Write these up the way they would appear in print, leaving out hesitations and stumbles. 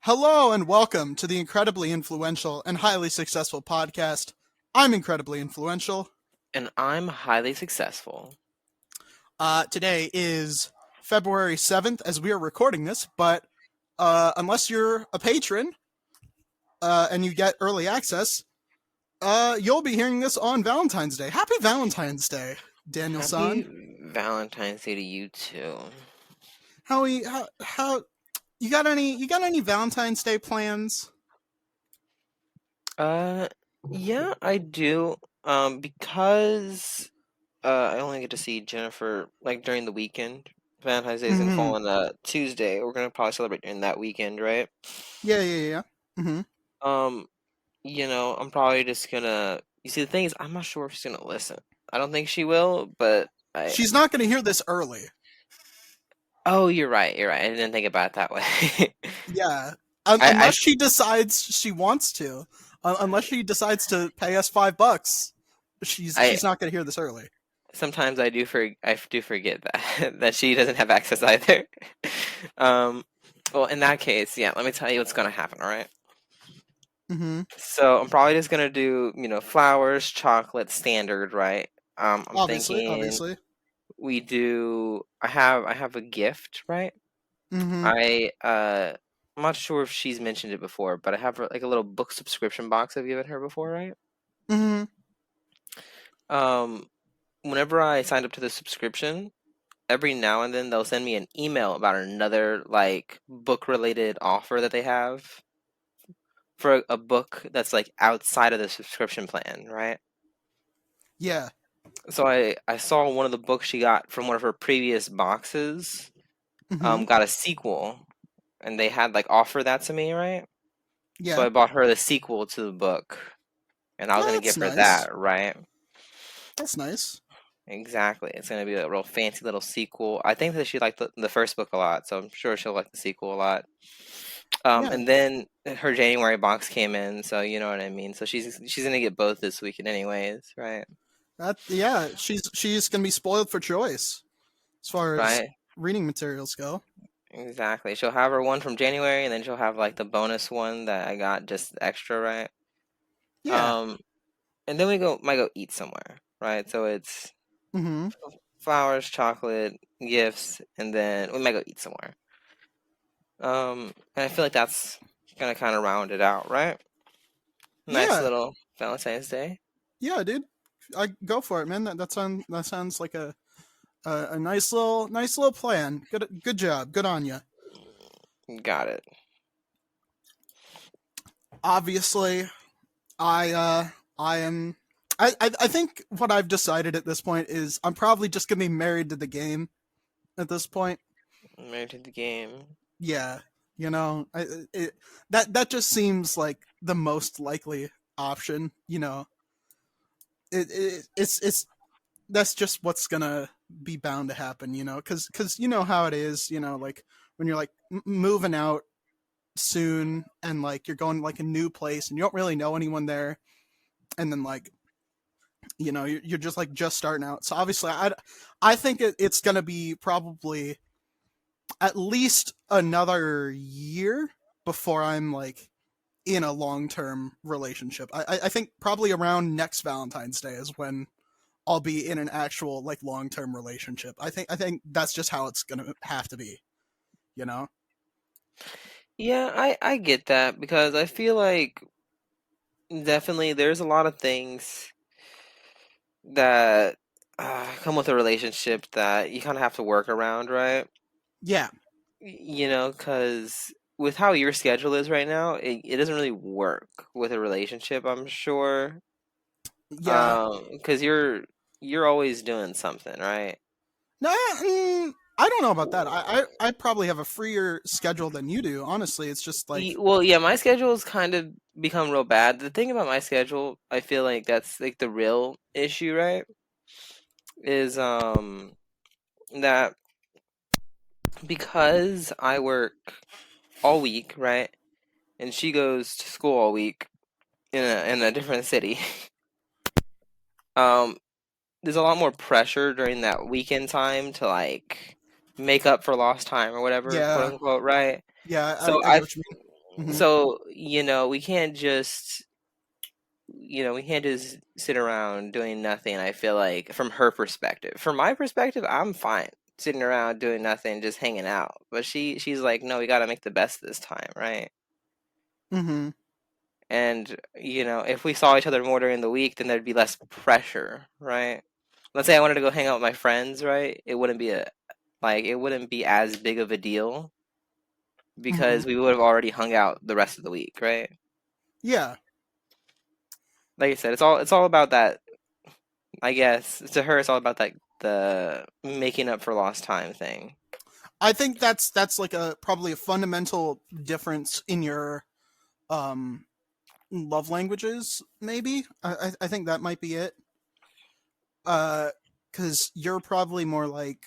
Hello and welcome to the incredibly influential and highly successful podcast. I'm incredibly influential. And I'm highly successful. Today is February 7th as we are recording this, but unless you're a patron and you get early access, you'll be hearing this on Valentine's Day. Happy Valentine's Day, Daniel-san. Happy Valentine's Day to you too. How you got any Valentine's Day plans? Yeah, I do. Because I only get to see Jennifer like during the weekend. Valentine's Day is gonna fall on a Tuesday. We're gonna probably celebrate during that weekend, right? Yeah. Mm-hmm. I'm probably just gonna. You see, the thing is, I'm not sure if she's gonna listen. I don't think she will, but She's not going to hear this early. Oh, you're right. You're right. I didn't think about it that way. Yeah. Unless she decides she wants to. Unless she decides to pay us $5, she's not going to hear this early. Sometimes I do forget that that she doesn't have access either. Well, in that case, yeah. Let me tell you what's gonna happen. All right. Mm-hmm. So I'm probably just gonna do flowers, chocolate, standard, right? I'm Obviously. we do. I have a gift, right? Mm-hmm. I'm not sure if she's mentioned it before, but I have like a little book subscription box I've given her before, right? Mm-hmm. Whenever I signed up to the subscription, every now and then they'll send me an email about another like book related offer that they have for a book that's like outside of the subscription plan, right? Yeah. So I saw one of the books she got from one of her previous boxes got a sequel, and they had like offered that to me, right? Yeah. So I bought her the sequel to the book, and I was gonna give her that, right? That's nice. Exactly. It's gonna be a real fancy little sequel. I think that she liked the first book a lot, so I'm sure she'll like the sequel a lot. And then her January box came in, so you know what I mean. So she's gonna get both this weekend, anyways, right? She's gonna be spoiled for choice as far as Right? reading materials go. Exactly. She'll have her one from January, and then she'll have like the bonus one that I got just extra, right? Yeah. And then might go eat somewhere, right? So it's flowers, chocolate, gifts, and then we might go eat somewhere. And I feel like that's gonna kind of round it out, right? Nice little Valentine's Day. Yeah, dude. I go for it, man. That sounds like a nice little plan. Good job. Good on you. Got it. Obviously, I think what I've decided at this point is I'm probably just gonna be married to the game at this point. Married to the game. Yeah, that just seems like the most likely option. It's that's just what's gonna be bound to happen. Because you know how it is. Like when you're like moving out soon and like you're going to like a new place and you don't really know anyone there, and then like you're just like just starting out. So obviously I think it's gonna be probably at least another year before I'm like in a long-term relationship. I think probably around next Valentine's Day is when I'll be in an actual like long-term relationship. I think that's just how it's gonna have to be. Yeah, I get that because I feel like definitely there's a lot of things that come with a relationship that you kind of have to work around, right? Yeah. Because with how your schedule is right now, it doesn't really work with a relationship, I'm sure. Yeah. Because you're always doing something, right? No, I don't know about that. I probably have a freer schedule than you do. Honestly, it's just like Well, yeah, my schedule's kind of become real bad. The thing about my schedule, I feel like that's like the real issue, right? Is that because I work all week, right? And she goes to school all week in a different city. um there's a lot more pressure during that weekend time to like make up for lost time or whatever, quote unquote, right? Yeah, So I get what you mean. Mm-hmm. So, we can't just sit around doing nothing. I feel like from her perspective. From my perspective, I'm fine sitting around doing nothing, just hanging out. But she's like, no, we got to make the best this time, right? Mm-hmm. And if we saw each other more during the week, then there'd be less pressure, right? Let's say I wanted to go hang out with my friends, right? It wouldn't be as big of a deal Mm-hmm. because we would have already hung out the rest of the week, right? Yeah. Like I said, it's all about that. I guess to her, it's all about that the making up for lost time thing. I think that's like a probably a fundamental difference in your um love languages. Maybe I think that might be it. Because you're probably more like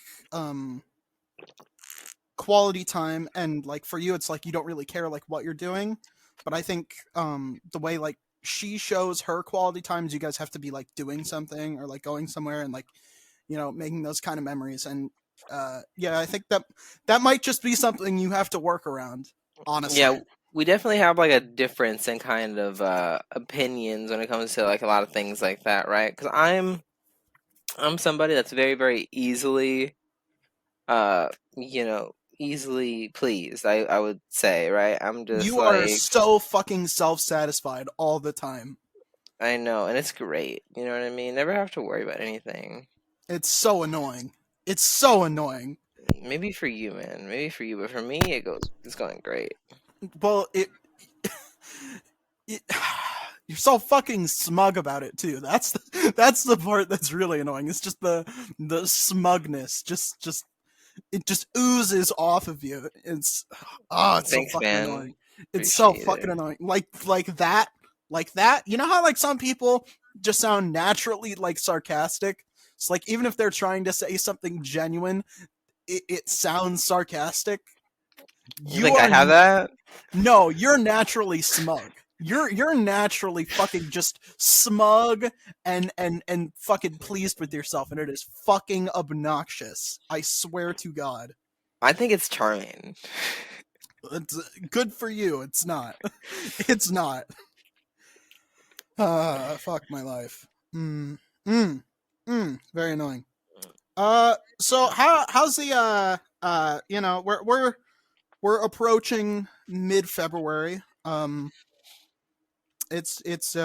quality time, and like for you, it's like you don't really care like what you're doing. But I think the way like she shows her quality times, you guys have to be like doing something or like going somewhere and like making those kind of memories. And yeah, I think that might just be something you have to work around, Yeah, honestly. we definitely have like a difference in kind of opinions when it comes to like a lot of things like that, right? Because I'm somebody that's very very easily uh easily pleased. I would say, right? I'm just You are like, so fucking self-satisfied all the time. I know, and it's great. You know what I mean? Never have to worry about anything. It's so annoying. It's so annoying. Maybe for you, man. Maybe for you, but for me, it's going great. Well, it you're so fucking smug about it too. That's the part that's really annoying. It's just the smugness. Just it just oozes off of you. It's so Thanks, fucking man. annoying. It's so Appreciate fucking it. annoying. Like that. You know how like some people just sound naturally like sarcastic. It's like even if they're trying to say something genuine, it sounds sarcastic. You You think I are have that? No, you're naturally smug. You're naturally fucking just smug and fucking pleased with yourself, and it is fucking obnoxious. I swear to God. I think it's charming. It's good for you. It's not. It's not. Fuck my life. Mm, very annoying. So how's the we're approaching mid February. It's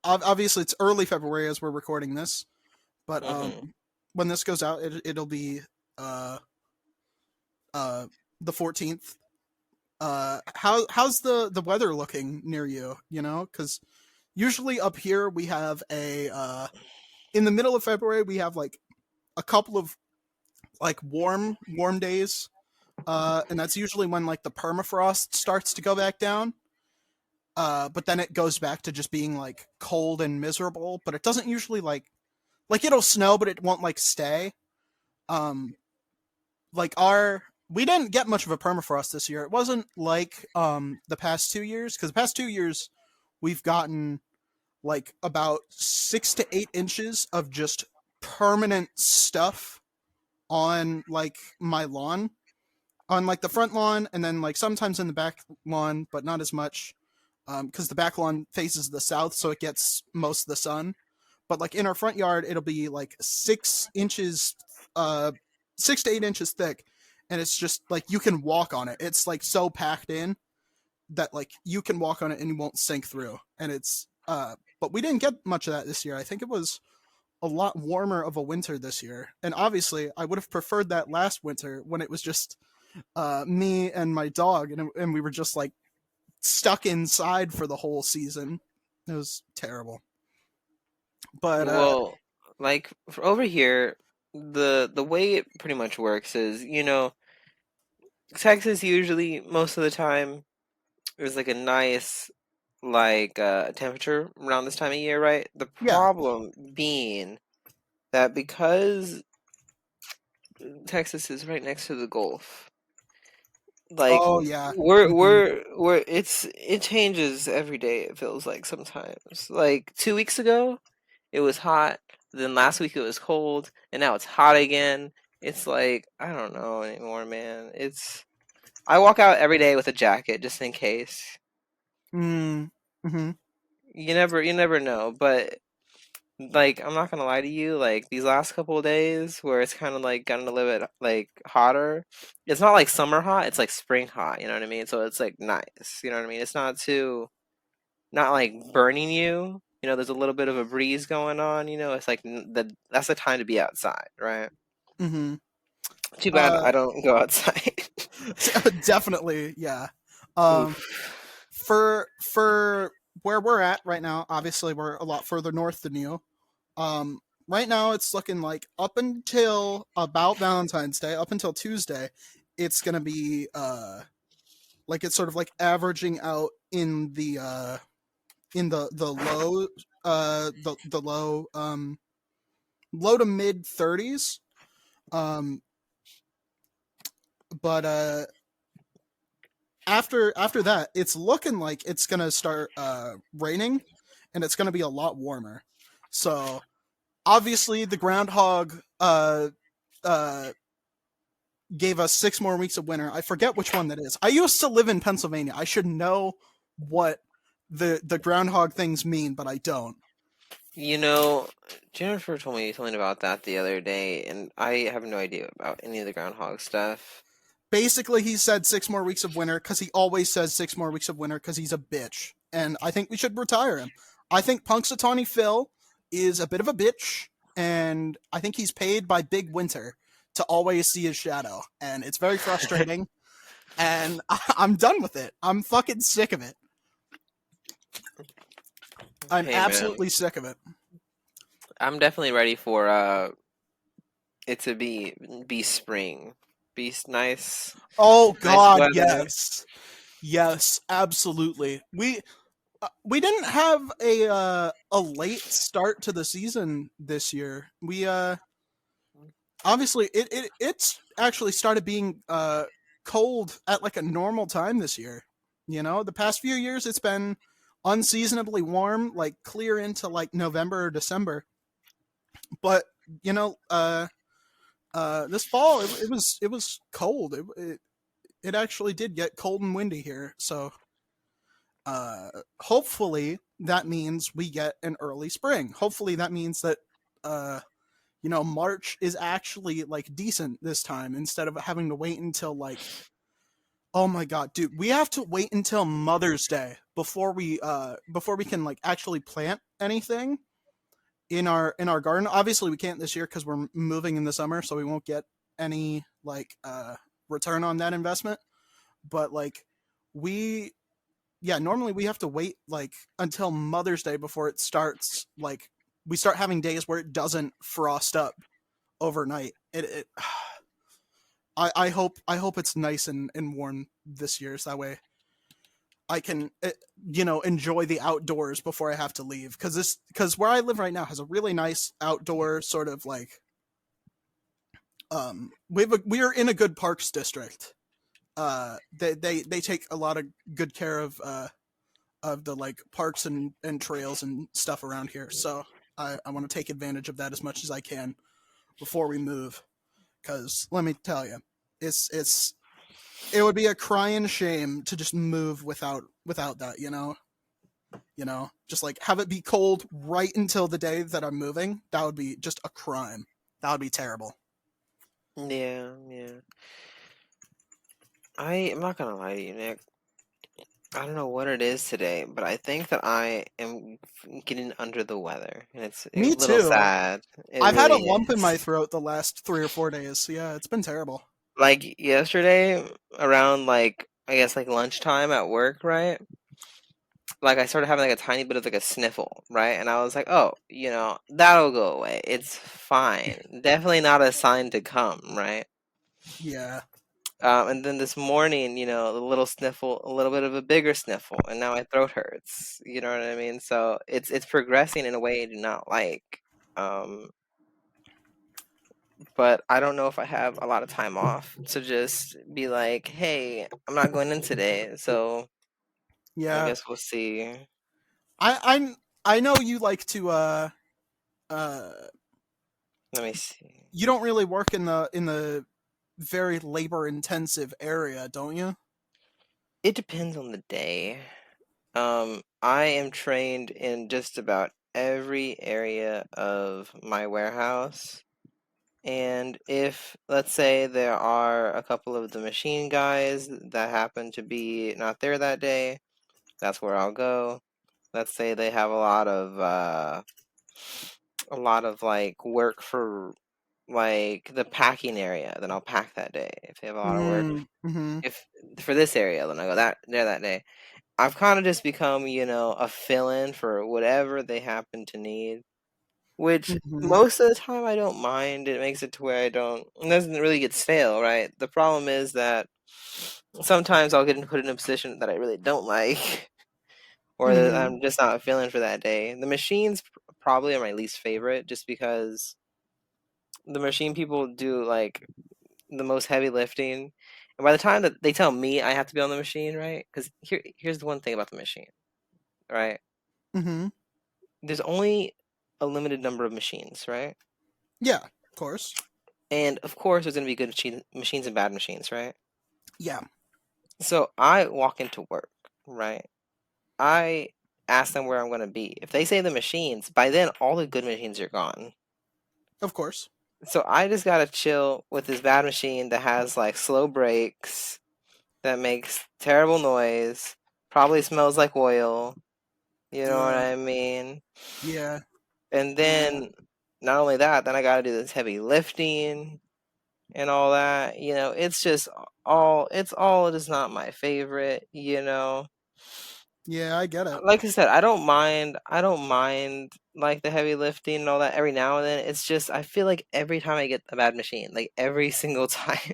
obviously it's early February as we're recording this, but Hmm. when this goes out, it'll be uh uh the 14th. How's the weather looking near you? Because usually up here we have a in the middle of February we have like a couple of like warm days, and that's usually when like the permafrost starts to go back down. But then it goes back to just being like cold and miserable. But it doesn't usually like it'll snow, but it won't like stay. Um, like our we didn't get much of a permafrost this year. It wasn't like the past 2 years, because the past 2 years we've gotten like about 6 to 8 inches of just permanent stuff on like my lawn, on like the front lawn, and then like sometimes in the back lawn, but not as much because the back lawn faces the south, so it gets most of the sun. But like in our front yard, it'll be like 6 inches, 6 to 8 inches thick, and it's just like you can walk on it. It's like so packed in that like you can walk on it and you won't sink through. And but we didn't get much of that this year. I think it was a lot warmer of a winter this year, and obviously I would have preferred that last winter when it was just me and my dog, and we were just like stuck inside for the whole season. It was terrible. But Well, like over here, the way it pretty much works is, Texas usually most of the time is like a nice temperature around this time of year, right? The yeah. problem being that because Texas is right next to the Gulf, like Oh yeah. we're Hmm. we're we're it changes every day, it feels like sometimes. Like 2 weeks ago, it was hot, then last week it was cold, and now it's hot again. It's like I don't know anymore, man. I walk out every day with a jacket just in case. Mm. Mm-hmm. You never know, but like I'm not gonna lie to you, like these last couple of days where it's kind of like gotten a little bit like hotter. It's not like summer hot, it's like spring hot, you know what I mean? So it's like nice, you know what I mean? It's not too not like burning you. You know, there's a little bit of a breeze going on, you know. It's like that's the time to be outside, right? Mm-hmm. Too bad Uh, I don't go outside. definitely, yeah. Um, Oof. for where we're at right now, obviously we're a lot further north than you. Right now it's looking like up until about Valentine's Day, up until Tuesday, it's gonna be like it's sort of like averaging out in the low the low low to mid 30s. Um, but after that, it's looking like it's gonna start raining, and it's gonna be a lot warmer. So obviously, the groundhog uh, gave us 6 more weeks of winter. I forget which one that is. I used to live in Pennsylvania. I should know what the groundhog things mean, but I don't. You know, Jennifer told me something about that the other day, and I have no idea about any of the groundhog stuff. Basically, he said 6 more weeks of winter because he always says 6 more weeks of winter because he's a bitch, and I think we should retire him. I think Punxsutawney Phil is a bit of a bitch, and I think he's paid by Big Winter to always see his shadow, and it's very frustrating. And I'm done with it. I'm fucking sick of it. I'm Hey man, absolutely sick of it. I'm definitely ready for it to be spring. Be nice, Oh nice God, weather. yes, yes, absolutely. We didn't have a late start to the season this year. We obviously it's actually started being cold at like a normal time this year. You know, the past few years it's been unseasonably warm, like clear into like November or December. But you know, this fall it was cold. It actually did get cold and windy here. So hopefully that means we get an early spring. Hopefully that means that uh, March is actually like decent this time instead of having to wait until like, oh my god, dude, we have to wait until Mother's Day before we can like actually plant anything in our garden. Obviously we can't this year because we're moving in the summer, so we won't get any like return on that investment. But like we normally we have to wait like until Mother's Day before it starts like we start having days where it doesn't frost up overnight. It I hope it's nice and warm this year, so that way I can enjoy the outdoors before I have to leave because where I live right now has a really nice outdoor sort of like we are in a good parks district. They take a lot of good care of the like parks and trails and stuff around here. So I want to take advantage of that as much as I can before we move. Because let me tell you, it would be a crying shame to just move without that. Just like have it be cold right until the day that I'm moving. That would be just a crime. That would be terrible. Yeah, yeah. I'm not gonna lie to you, Nick. I don't know what it is today, but I think that I am getting under the weather, and it's a Me little too. sad. It I've had a really lump in my is. throat the last 3 or 4 days. So yeah, it's been terrible. Like yesterday, around like I guess like lunchtime at work, right? Like I started having like a tiny bit of like a sniffle, right? And I was like, oh, that'll go away. It's fine. Definitely not a sign to come, right? Yeah. And then this morning, a little sniffle, a little bit of a bigger sniffle, and now my throat hurts. You know what I mean? So it's progressing in a way I do not like. Um, but I don't know if I have a lot of time off to just be like, hey, I'm not going in today, so I Yeah. guess we'll see. I know you like to uh Let me see. you don't really work in the very labor intensive area, don't you? It depends on the day. I am trained in just about every area of my warehouse. And if, let's say, there are a couple of the machine guys that happen to be not there that day, that's where I'll go. Let's say they have a lot of like work for like the packing area, then I'll pack that day. If they have a lot of work, Mm-hmm. if for this area, then I go that day. I've kind of just become, a fill-in for whatever they happen to need, which Mm-hmm. most of the time I don't mind. It makes it to where it doesn't really get stale, right? The problem is that sometimes I'll get put in a position that I really don't like, or that Mm-hmm. I'm just not feeling for that day. The machines probably are my least favorite, just because the machine people do like the most heavy lifting, and by the time that they tell me I have to be on the machine, right? Because here's the one thing about the machine, right? Mm-hmm. There's only a limited number of machines, right? Yeah, of course. And of course, there's going to be good machines and bad machines, right? Yeah, So I walk into work, right? I ask them where I'm going to be. If they say the machines, by then all the good machines are gone. of course. So I just got to chill with this bad machine that has like slow brakes, that makes terrible noise, probably smells like oil. You know what Ugh. I mean? Yeah, And yeah, then not only that, then I got to do this heavy lifting and all that. It's just it's all just not my favorite. yeah. I get it. Like I said, I don't mind like the heavy lifting and all that every now and then. It's just I feel like every time I get a bad machine, like every single time.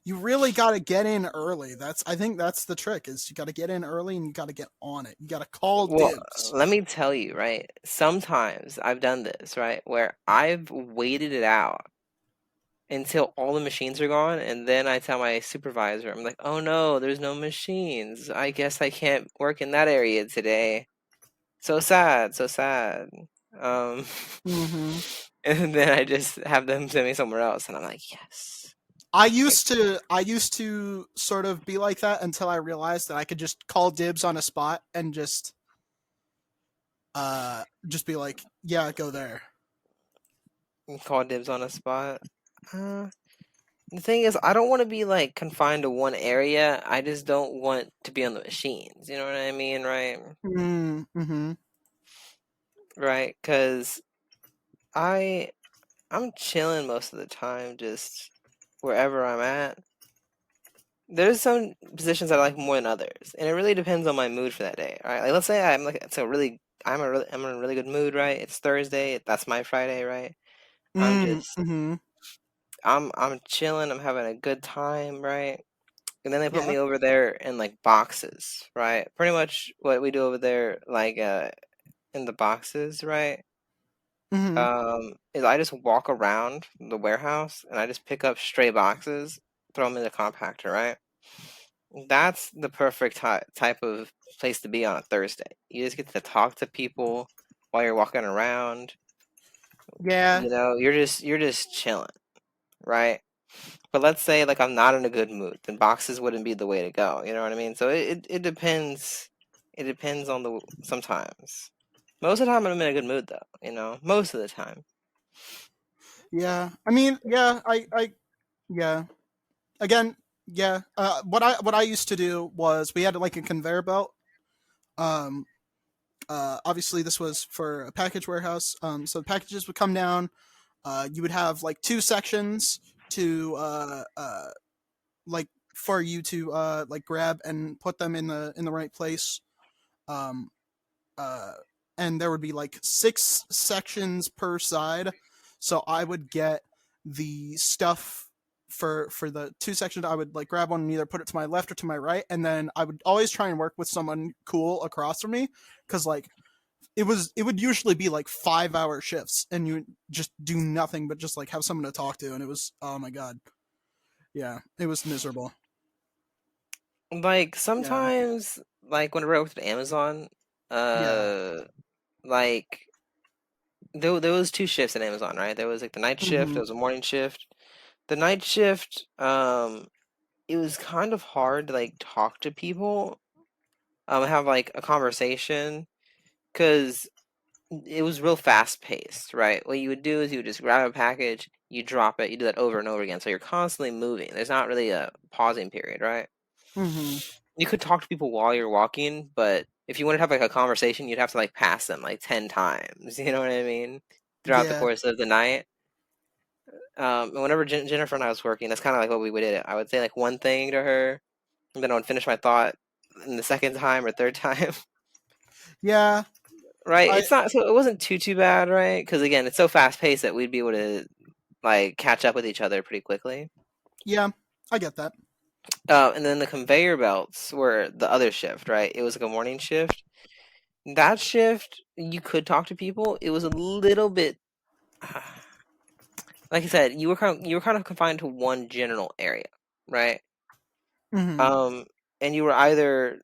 You really got to get in early. I think that's the trick. Is you got to get in early and you got to get on it. You got to call Well, dibs. let me tell you, right? Sometimes I've done this, right, where I've waited it out until all the machines are gone, and then I tell my supervisor, I'm like, "Oh no, there's no machines. I guess I can't work in that area today." So sad, so sad. Um, Mm-hmm. and then I just have them send me somewhere else, and I'm like, "Yes." I used to sort of be like that until I realized that I could just call dibs on a spot and just be like, yeah, go there. Call dibs on a spot. Uh, the thing is, I don't want to be like confined to one area. I just don't want to be on the machines. You know what I mean, right? Mm-hmm. Right? Because I I'm chilling most of the time, just wherever I'm at. There's some positions I like more than others, and it really depends on my mood for that day. All right, like let's say I'm in a really good mood, right? It's Thursday, that's my Friday, right? I'm just Mm-hmm. I'm chilling, I'm having a good time, right? And then they put Yeah. me over there in like boxes, right? Pretty much what we do over there, like in the boxes, right? Mm-hmm. Is I just walk around the warehouse and I just pick up stray boxes, throw them in the compactor, right? That's the perfect type of place to be on a Thursday. You just get to talk to people while you're walking around. Yeah. You're just chilling, right? But let's say like I'm not in a good mood, then boxes wouldn't be the way to go. You know what I mean? So it depends. It depends on the sometimes. Most of the time I'm in a good mood though. Most of the time. Yeah. I mean, yeah. Yeah. Again, yeah. What I used to do was we had like a conveyor belt. Um. Obviously, this was for a package warehouse. So the packages would come down. You would have like two sections to like for you to like grab and put them in the right place. Um, uh, and there would be like six sections per side. So I would get the stuff for the two sections. I would like grab one and either put it to my left or to my right, and then I would always try and work with someone cool across from me because like it would usually be like 5 hour shifts and you just do nothing but just like have someone to talk to and it was oh my god, yeah, it was miserable. Like Yeah, sometimes, like whenever I worked at Amazon, yeah. uh, like there was two shifts at Amazon, right? There was like the night shift, Mm-hmm. there was a morning shift. The night shift, it was kind of hard to like talk to people, have like a conversation, because it was real fast paced, right? What you would do is you would just grab a package, you drop it, you do that over and over again. So you're constantly moving. There's not really a pausing period, right? Mm-hmm. You could talk to people while you're walking, but if you wanted to have like a conversation, you'd have to like pass them like 10 times. You know what I mean? Throughout the Yeah. course of the night. And whenever Jennifer and I was working, that's kind of like what we would do. I would say like one thing to her, and then I would finish my thought in the second time or third time. Yeah. Right? I It's not so it wasn't too bad, right? Because again, it's so fast paced that we'd be able to like catch up with each other pretty quickly. yeah, I get that. And then the conveyor belts were the other shift, right? It was like a morning shift. That shift, you could talk to people. It was a little bit, like I said, you were kind of confined to one general area, right? Mm-hmm. Um, and you were either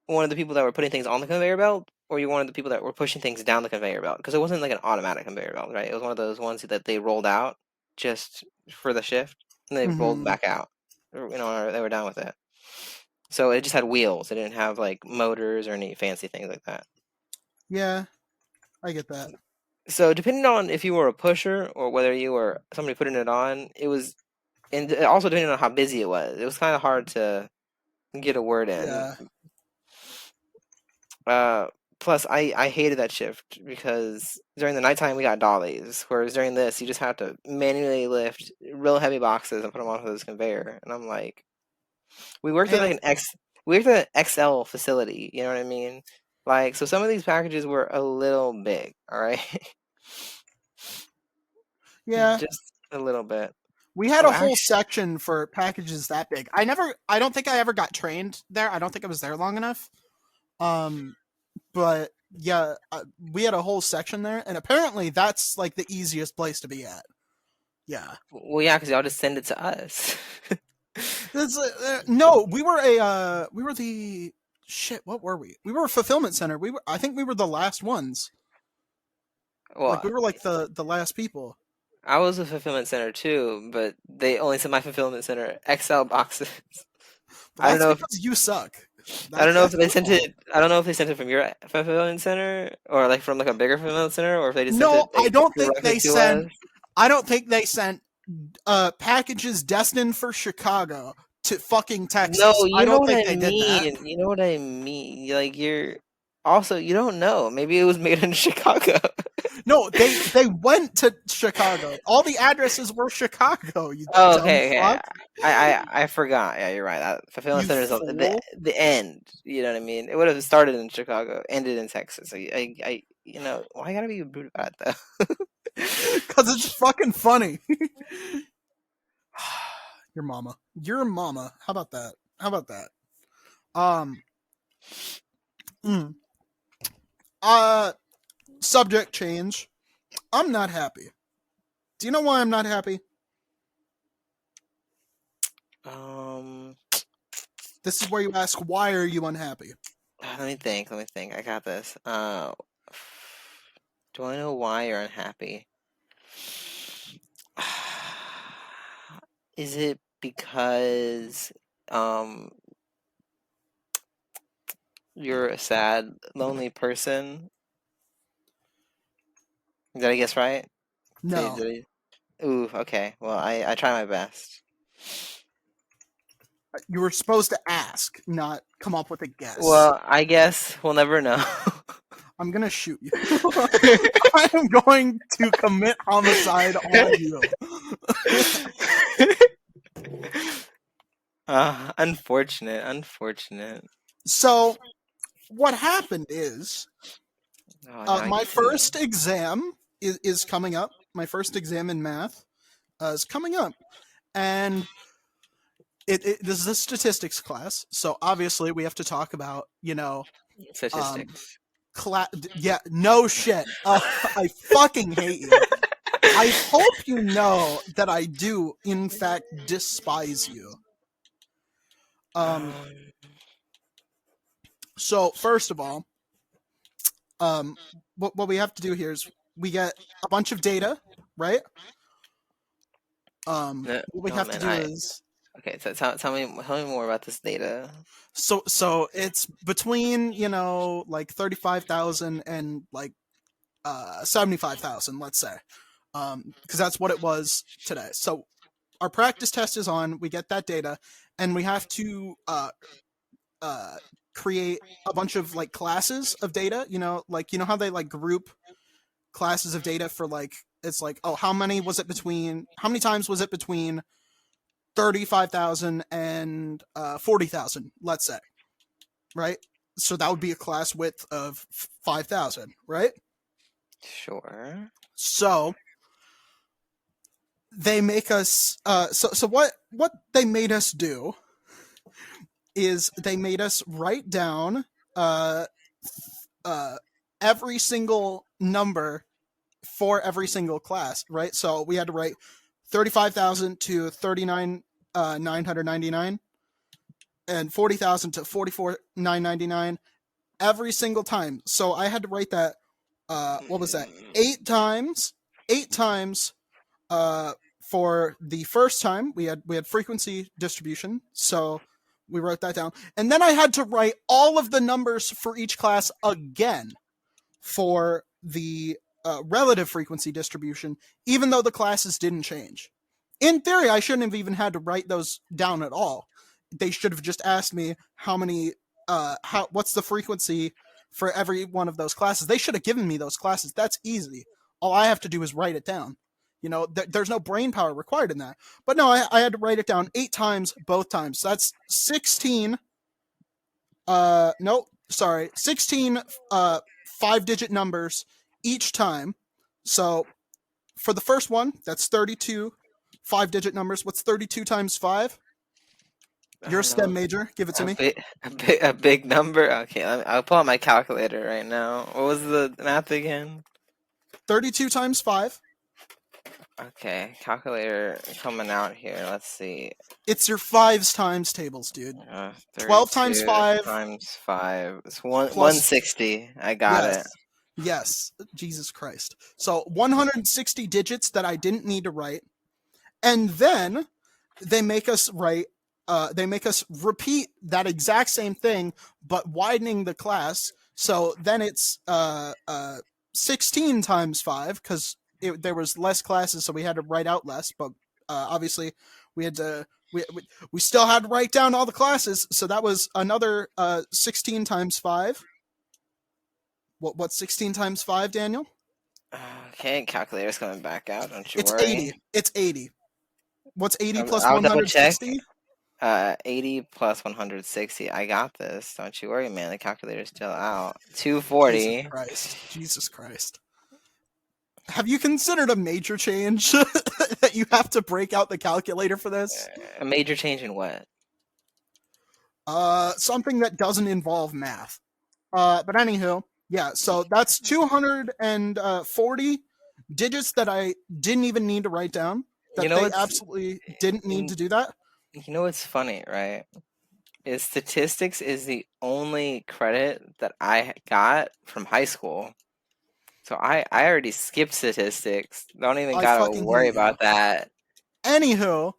one of the people that were putting things on the conveyor belt, or you were one of the people that were pushing things down the conveyor belt, because it wasn't like an automatic conveyor belt, right? It was one of those ones that they rolled out just for the shift, and they rolled Mm-hmm. back out. Or they were done with it. So it just had wheels. It didn't have like motors or any fancy things like that. Yeah, I get that. So depending on if you were a pusher or whether you were somebody putting it on, it was, and also depending on how busy it was kind of hard to get a word in. Yeah. Uh, Plus, I hated that shift because during the nighttime we got dollies, whereas during this you just have to manually lift real heavy boxes and put them onto this conveyor. And I'm like, we worked at And like we worked at an XL facility. You know what I mean? Like, so some of these packages were a little big. All right, yeah, just a little bit. we had Oh, a whole actually, section for packages that big. I don't think I ever got trained there. I don't think I was there long enough. Um, but yeah, we had a whole section there, and apparently that's like the easiest place to be at. Yeah. well, yeah, because y'all just send it to us. No, we were the shit. What were we? We were a fulfillment center. I think we were the last ones. Like Well, we were like the last people. I was a fulfillment center too, but they only sent my fulfillment center XL boxes. But I don't that's know if because you suck. I don't know if That's they your sent fault. it. I don't know if they sent it from your fulfillment center or like from like a bigger fulfillment center, or if they just sent No, it like directly to us. I don't think they sent packages destined for Chicago to fucking No, Texas. I you know don't what think I they did that. mean. You know what I mean. Like you're also you don't know. Maybe it was made in Chicago. No, they went to Chicago. All the addresses were Chicago. You Oh, dumb okay, okay. fuck. I forgot. Yeah, you're right. That fulfillment You center is on fool. the end. You know what I mean? It would have started in Chicago, ended in Texas. So why gotta be rude about it though? Because it's fucking funny. Your mama. Your mama. How about that? How about that? Um. mm. Uh. Subject change. I'm not happy. Do you know why I'm not happy? Um, This is where you ask, why are you unhappy? Let me think. Let me think. I got this. Do I know why you're unhappy? Is it because um you're a sad, lonely person? Did I guess right? No. Ooh, okay. Well, I try my best. You were supposed to ask, not come up with a guess. Well, I guess we'll never know. I'm gonna shoot you. I am going to commit homicide on you. Unfortunate, unfortunate. So, what happened is, Oh, now I my can see. first exam is coming up. My first exam in math is coming up. And this is a statistics class. So, obviously, we have to talk about, um, Statistics. yeah, no shit. I fucking hate you. I hope you know that I do, in fact, despise you. Um, Um, so first of all, what we have to do here is we get a bunch of data, right? No, What we no, have to man. do is Okay. So tell me more about this data. so it's between like 35,000 and like 75,000, let's say, because that's what it was today. So our practice test is on. We get that data, and we have to uh, create a bunch of like classes of data. Like how they like group classes of data for like it's like, oh, how many times was it between 35,000 and 40,000, let's say, right? So that would be a class width of 5,000, right? Sure. So they make us so what they made us do is they made us write down uh uh every single number for every single class, right? So we had to write 35,000 to 39 999 and 40,000 to 44,999 every single time. So I had to write that what was that? Eight times uh for the first time. We had frequency distribution. So we wrote that down. And then I had to write all of the numbers for each class again for the relative frequency distribution, even though the classes didn't change. In theory, I shouldn't have even had to write those down at all. They should have just asked me what's the frequency for every one of those classes. They should have given me those classes. That's easy. All I have to do is write it down. There's no brain power required in that. But no, I had to write it down 8 times both times. So that's 16. No, sorry, 16 5-digit numbers each time. So for the first one, that's 32 5-digit numbers. What's 32 times 5? I You're a don't STEM know. major. Give it to me. A big number. Okay, I'll pull out my calculator right now. What was the math again? 32 times 5. Okay, calculator coming out here. Let's see. It's your fives times tables, dude. 12 times 32 5 times 5. It's plus 160. I got it. yes. Yes, Jesus Christ. So 160 digits that I didn't need to write. And then they make us repeat that exact same thing, but widening the class. So then it's 16 times 5, because there was less classes, so we had to write out less. But obviously, we still had to write down all the classes. So that was another 16 times 5. What's 16 times 5, Daniel? Okay, calculator's coming back out. Don't you It's worry. 80. It's 80. What's 80 plus I'll double check. 160? 80 plus 160. I got this. Don't you worry, man. The calculator's still out. 240. Jesus Christ. Have you considered a major change that you have to break out the calculator for this? A major change in what? Something that doesn't involve math. But anywho, yeah, so that's 240 digits that I didn't even need to write down. That they absolutely didn't need to do that. You know what's funny, right? Is statistics is the only credit that I got from high school. So I already skipped statistics. Don't even gotta worry about that. Anywho,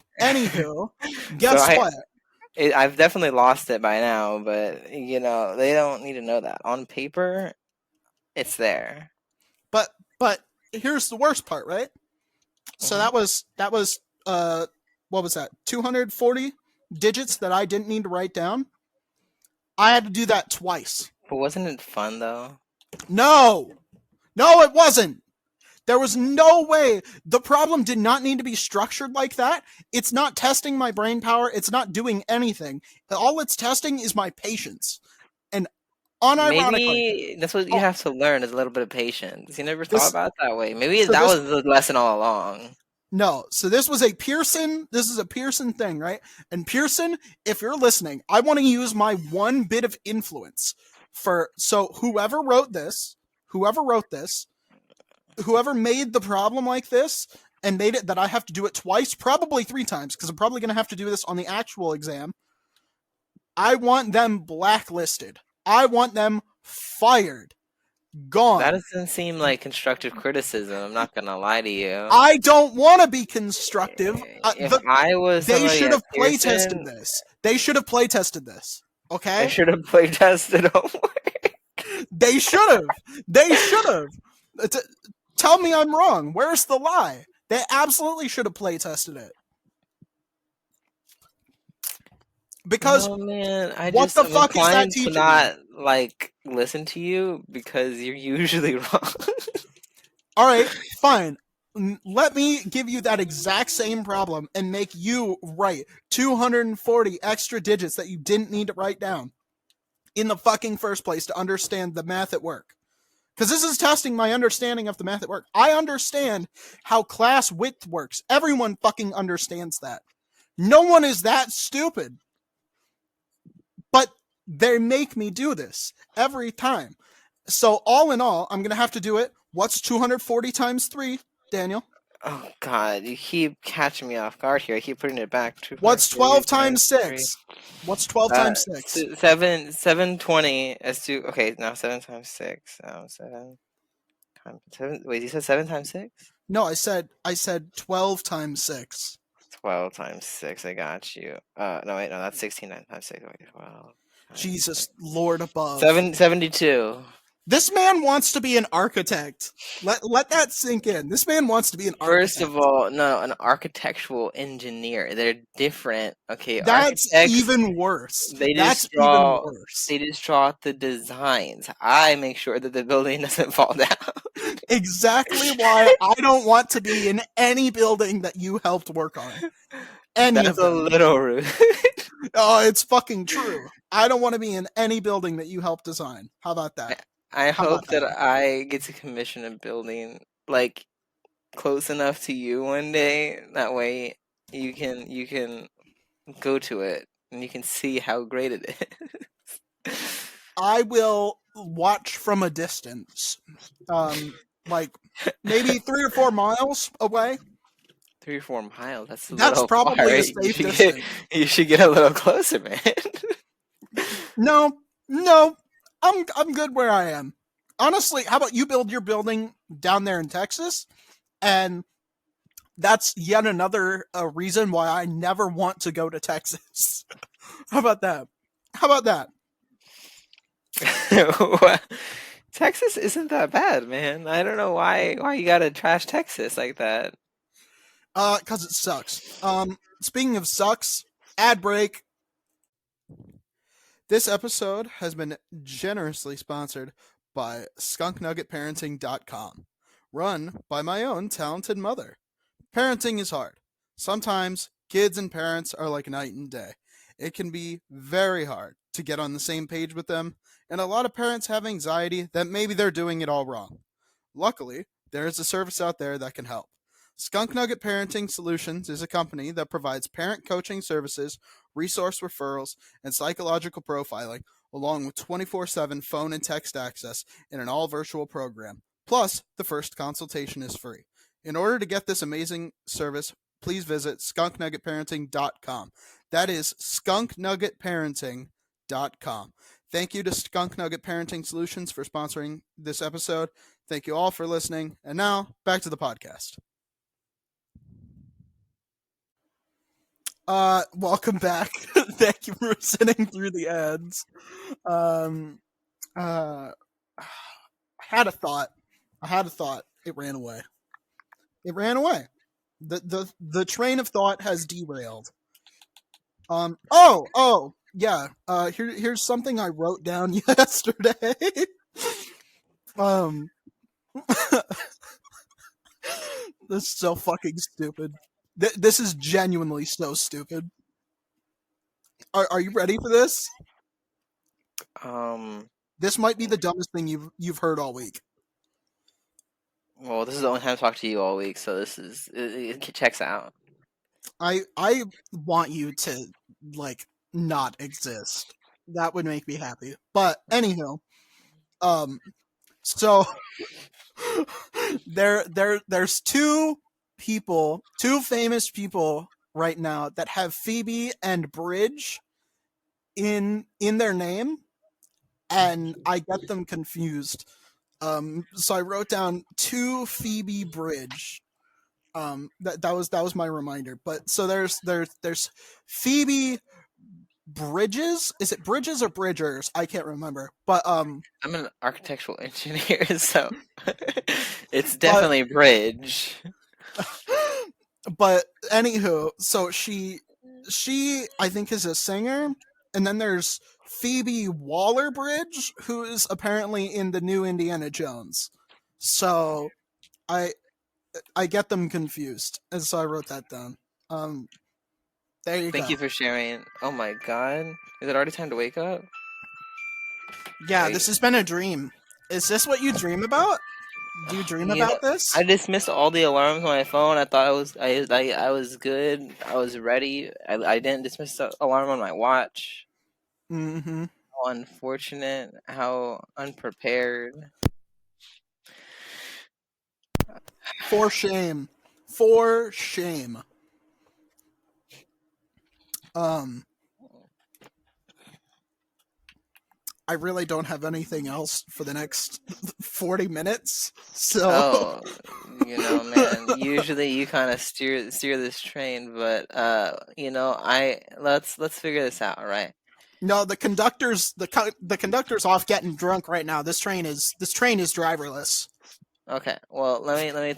guess what? I've definitely lost it by now, but they don't need to know that. On paper, it's there. But here's the worst part, right? So that was what was that? 240 digits that I didn't need to write down. I had to do that twice. But wasn't it fun though? No, it wasn't. There was no way. The problem did not need to be structured like that. It's not testing my brain power. It's not doing anything. All it's testing is my patience. And unironically, maybe that's what you have to learn, is a little bit of patience. You never thought about it that way. Maybe that was the lesson all along. No, so this is a Pearson thing, right? And Pearson, if you're listening, I want to use my one bit of influence so whoever wrote this, whoever made the problem like this and made it that I have to do it twice, probably 3 times, because I'm probably going to have to do this on the actual exam. I want them blacklisted. I want them fired. Gone. That doesn't seem like constructive criticism. I'm not gonna lie to you. I don't want to be constructive. If I was They somebody should at have play tested Pearson, this. They should have play tested this. I Okay? should have play tested homework. They should have. They should have. Tell me I'm wrong. Where's the lie? They absolutely should have play tested it. Because No, man, I what just the am fuck is that inclined to teaching me? not like listen to you because you're usually wrong. All right, fine. Let me give you that exact same problem and make you write 240 extra digits that you didn't need to write down in the fucking first place to understand the math at work. Because this is testing my understanding of the math at work. I understand how class width works. Everyone fucking understands that. No one is that stupid. But they make me do this every time. So all in all, I'm going to have to do it. What's 240 times 3, Daniel? Oh God, you keep catching me off guard here. I keep putting it back. What's 12 times 6? What's 12 times 6? 720 as to okay now 7 times 6. 7. Wait, you said 7 times 6? No, I said 12 times 6. 12 times 6. I got you. No wait, no, that's 16 times 6. Wait, 12. Jesus, Lord above. 72. This man wants to be an architect. Let that sink in. This man wants to be an architect. First of all, no, an architectural engineer. They're different. Okay, That's architects, even worse. They That's just draw. even worse. They just draw out the designs. I make sure that the building doesn't fall down. Exactly why I don't want to be in any building that you helped work on. That's a little rude. Oh, it's fucking true. I don't want to be in any building that you helped design. How about that? I hope that I get to commission a building like close enough to you one day. That way you can go to it and you can see how great it is. I will watch from a distance. Like maybe 3 or 4 miles away. 3 or 4 miles. That's probably far, a right? safe distance. You should get a little closer, man. No, I'm good where I am. Honestly, how about you build your building down there in Texas? And that's yet another reason why I never want to go to Texas. How about that? Texas isn't that bad, man. I don't know why you gotta trash Texas like that. Because it sucks. Speaking of sucks, ad break. This episode has been generously sponsored by skunknuggetparenting.com, run by my own talented mother. Parenting is hard. Sometimes kids and parents are like night and day. It can be very hard to get on the same page with them, and a lot of parents have anxiety that maybe they're doing it all wrong. Luckily, there is a service out there that can help. Skunk Nugget Parenting Solutions is a company that provides parent coaching services, resource referrals, and psychological profiling, along with 24/7 phone and text access in an all-virtual program. Plus, the first consultation is free. In order to get this amazing service, please visit skunknuggetparenting.com. That is skunknuggetparenting.com. Thank you to Skunk Nugget Parenting Solutions for sponsoring this episode. Thank you all for listening. And now, back to the podcast. Welcome back. Thank you for sitting through the ads. I had a thought. It ran away. The train of thought has derailed. Yeah. Here's something I wrote down yesterday. This is so fucking stupid. This is genuinely so stupid. Are you ready for this? This might be the dumbest thing you've heard all week. Well, this is the only time I talk to you all week, so it checks out. I want you to not exist. That would make me happy. But anyhow, so there's two famous people right now that have Phoebe and Bridge in their name, and I get them confused So I wrote down to Phoebe Bridge. That was my reminder. But so there's Phoebe Bridges. Is it Bridges or Bridgers? I can't remember. But I'm an architectural engineer, so it's but definitely bridge. but anywho, so she I think is a singer, and then there's Phoebe Waller Bridge, who is apparently in the new Indiana Jones. So I I get them confused, and so I wrote that down. Um, there you Thank go. you for sharing. Oh my god. Is it already time to wake up? Yeah, I, this has been a dream. Is this what you dream about? Do you dream you know, about this? I dismissed all the alarms on my phone. I thought I was good. I was ready. I didn't dismiss the alarm on my watch. Mm-hmm. How unfortunate. How unprepared. For shame. For shame. Um, I really don't have anything else for the next 40 minutes. So, Oh, man. Usually you kind of steer this train, but I let's figure this out, right? no, the conductor's off getting drunk right now. This train is driverless. Okay. Well, let me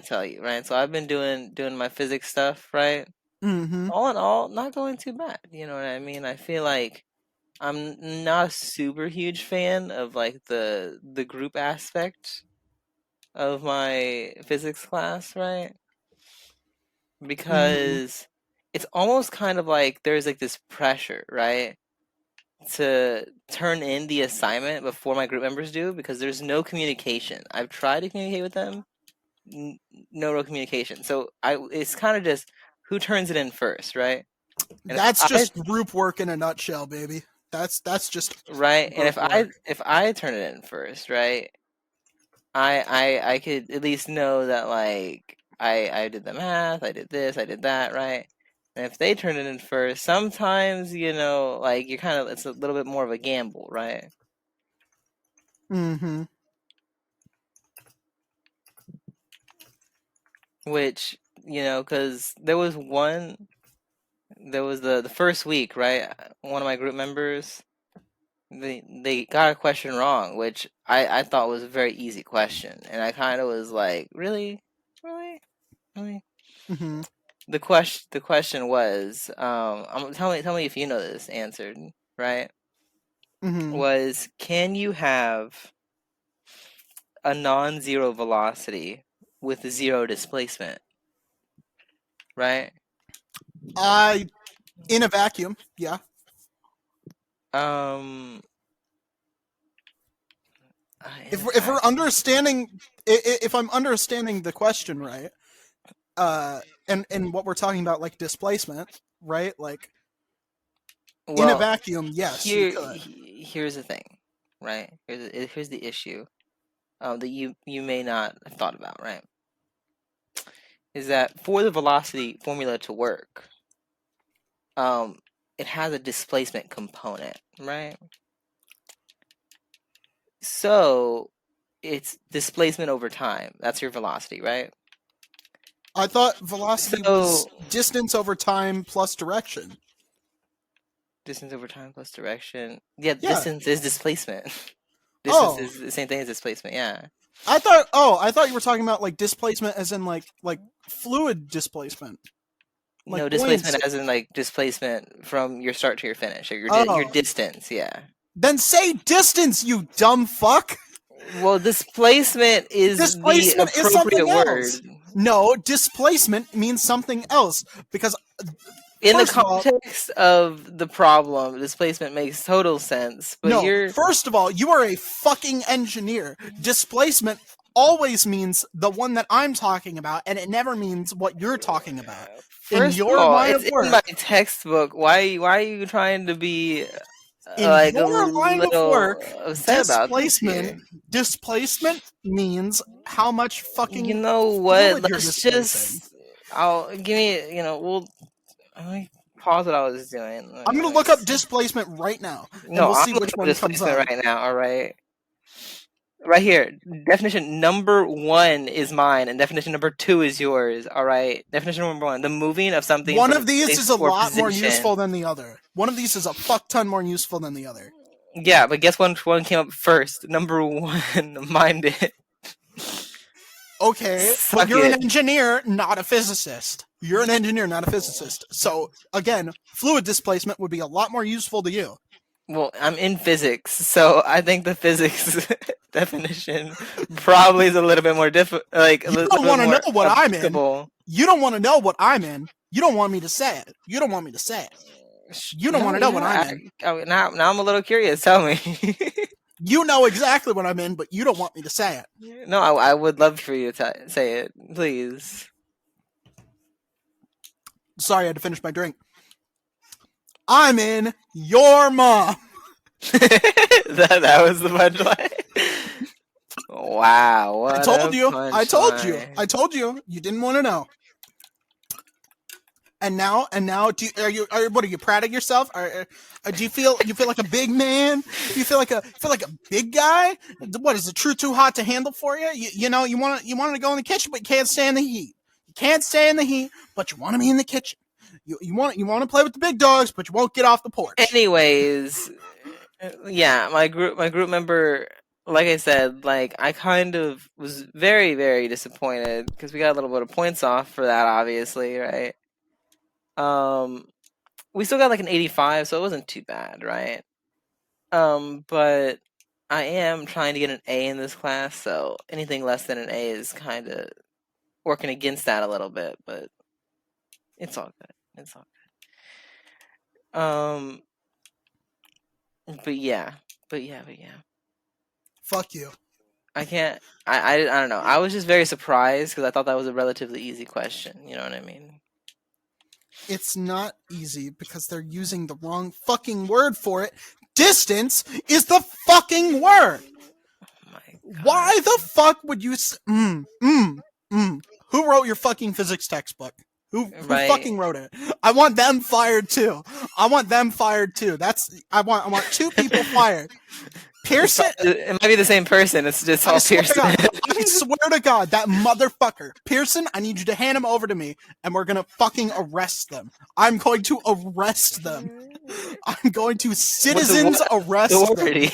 tell you, right? So I've been doing my physics stuff, right? Mm-hmm. All in all, not going too bad. You know what I mean? I feel like I'm not a super huge fan of like the group aspect of my physics class, right? Mm-hmm. Because it's almost kind of like there's like this pressure, right? To turn in the assignment before my group members do because there's no communication. I've tried to communicate with them, no real communication. So it's kind of just who turns it in first, right? And if That's I just group work in a nutshell, baby. That's just right, and group work. if I turn it in first, right, I could at least know that like I did the math, I did this, I did that, right? And if they turn it in first, sometimes like you're kind of it's a little bit more of a gamble, right? Mm-hmm. Which because there was the first week, right? One of my group members they got a question wrong, which I thought was a very easy question, and I kind of was like, really, really, really. Mm-hmm. The question was, tell me if you know this answered, right? Mm-hmm. Was can you have a non-zero velocity with zero displacement, right? I in a vacuum, yeah. Um, in a If we're vacuum. understanding, if I'm understanding the question right, and what we're talking about, like displacement, right? Like in a Well, vacuum, yes, you could. here's the thing, right? Here's the issue that you may not have thought about, right? Is that for the velocity formula to work, um, it has a displacement component, right? So it's displacement over time. That's your velocity, right? I thought velocity was So distance over time plus direction. distance over time plus direction. Yeah, Yeah. distance is displacement. Distance Oh, is the same thing as displacement. Yeah. I thought. Oh, I thought you were talking about like displacement, as in like fluid displacement, No, like displacement buoyancy. as in like displacement from your start to your finish, or your Oh, distance. Yeah. then say distance, you dumb fuck. Well, displacement is the Displacement is something appropriate else. word. No, displacement means something else because In the first of all, context of the problem, displacement makes total sense. But no, you're first of all, you are a fucking engineer. Displacement always means the one that I'm talking about, and it never means what you're talking about. In first of your all, line it's of in my work, textbuk. Why are you trying to be in like a your line of little work, upset about this displacement here? displacement means how much You fucking know what? fluid you're Let's displacing. just. I'll give me. We'll. Let me pause what I was doing. I'm Let gonna me look up see. displacement right now, and No, we'll I'm see looking which for one comes displacement up. right now. All right. right here. Definition number 1 is mine, and definition number 2 is yours. All right. Definition number 1: the moving of something One from of its these place is a or lot more position. useful than the other. One of these is a fuck ton more useful than the other. Yeah, but guess which one came up first? Number 1. Mine did. Okay, but Suck you're an it. engineer, not a physicist. You're an engineer, not a physicist. So, again, fluid displacement would be a lot more useful to you. Well, I'm in physics, so I think the physics definition probably is a little bit more like a You little don't bit want to know more what I'm in. applicable. You don't want to know what I'm in. You don't want me to say it. You don't want me to say it. You don't want to know what I'm in. Now I'm a little curious. Tell me. You know exactly what I'm in, but you don't want me to say it. No, I would love for you to say it, please. Sorry, I had to finish my drink. I'm in your mom. that was the punchline. Wow, what I told you. punchline. I told you. I told you. You didn't want to know. And now, what are you proud of yourself? Do you feel like a big man? Do you feel like a big guy? What is the truth too hot to handle for you? You want to go in the kitchen, but you can't stand the heat. You can't stay in the heat, but you want to be in the kitchen. You want to play with the big dogs, but you won't get off the porch. Anyways, yeah, my group member, like I said, like I kind of was very, very disappointed because we got a little bit of points off for that, obviously, right? We still got like an 85, so it wasn't too bad, right? But I am trying to get an A in this class, so anything less than an A is kind of working against that a little bit, but it's all good. It's all good. But yeah. Fuck you. I can't. I don't know. I was just very surprised because I thought that was a relatively easy question. You know what I mean? It's not easy because they're using the wrong fucking word for it. Distance is the fucking word. Oh my God. Why the fuck would you? Who wrote your fucking physics textbook? Who Right. fucking wrote it? I want them fired too. I want 2 people fired. Pearson. It might be the same person. It's just all Pearson. I swear to God, that motherfucker. Pearson, I need you to hand him over to me, and we're gonna fucking arrest them. I'm going to arrest them. I'm going to citizens arrest them.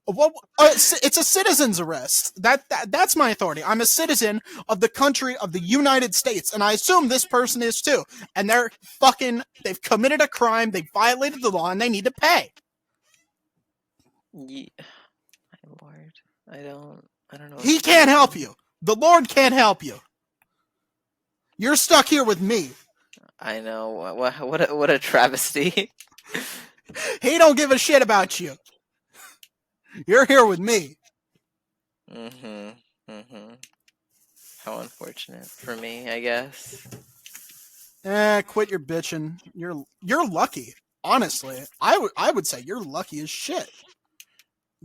Well, it's a citizen's arrest. That's my authority. I'm a citizen of the country of the United States, and I assume this person is too. And they've committed a crime, they violated the law, and they need to pay. Yeah. My Lord, I don't know. He can't help you. The Lord can't help you. You're stuck here with me. I know. What a travesty. He don't give a shit about you. You're here with me. How unfortunate for me, I guess. Quit your bitching. You're lucky. Honestly, I would say you're lucky as shit.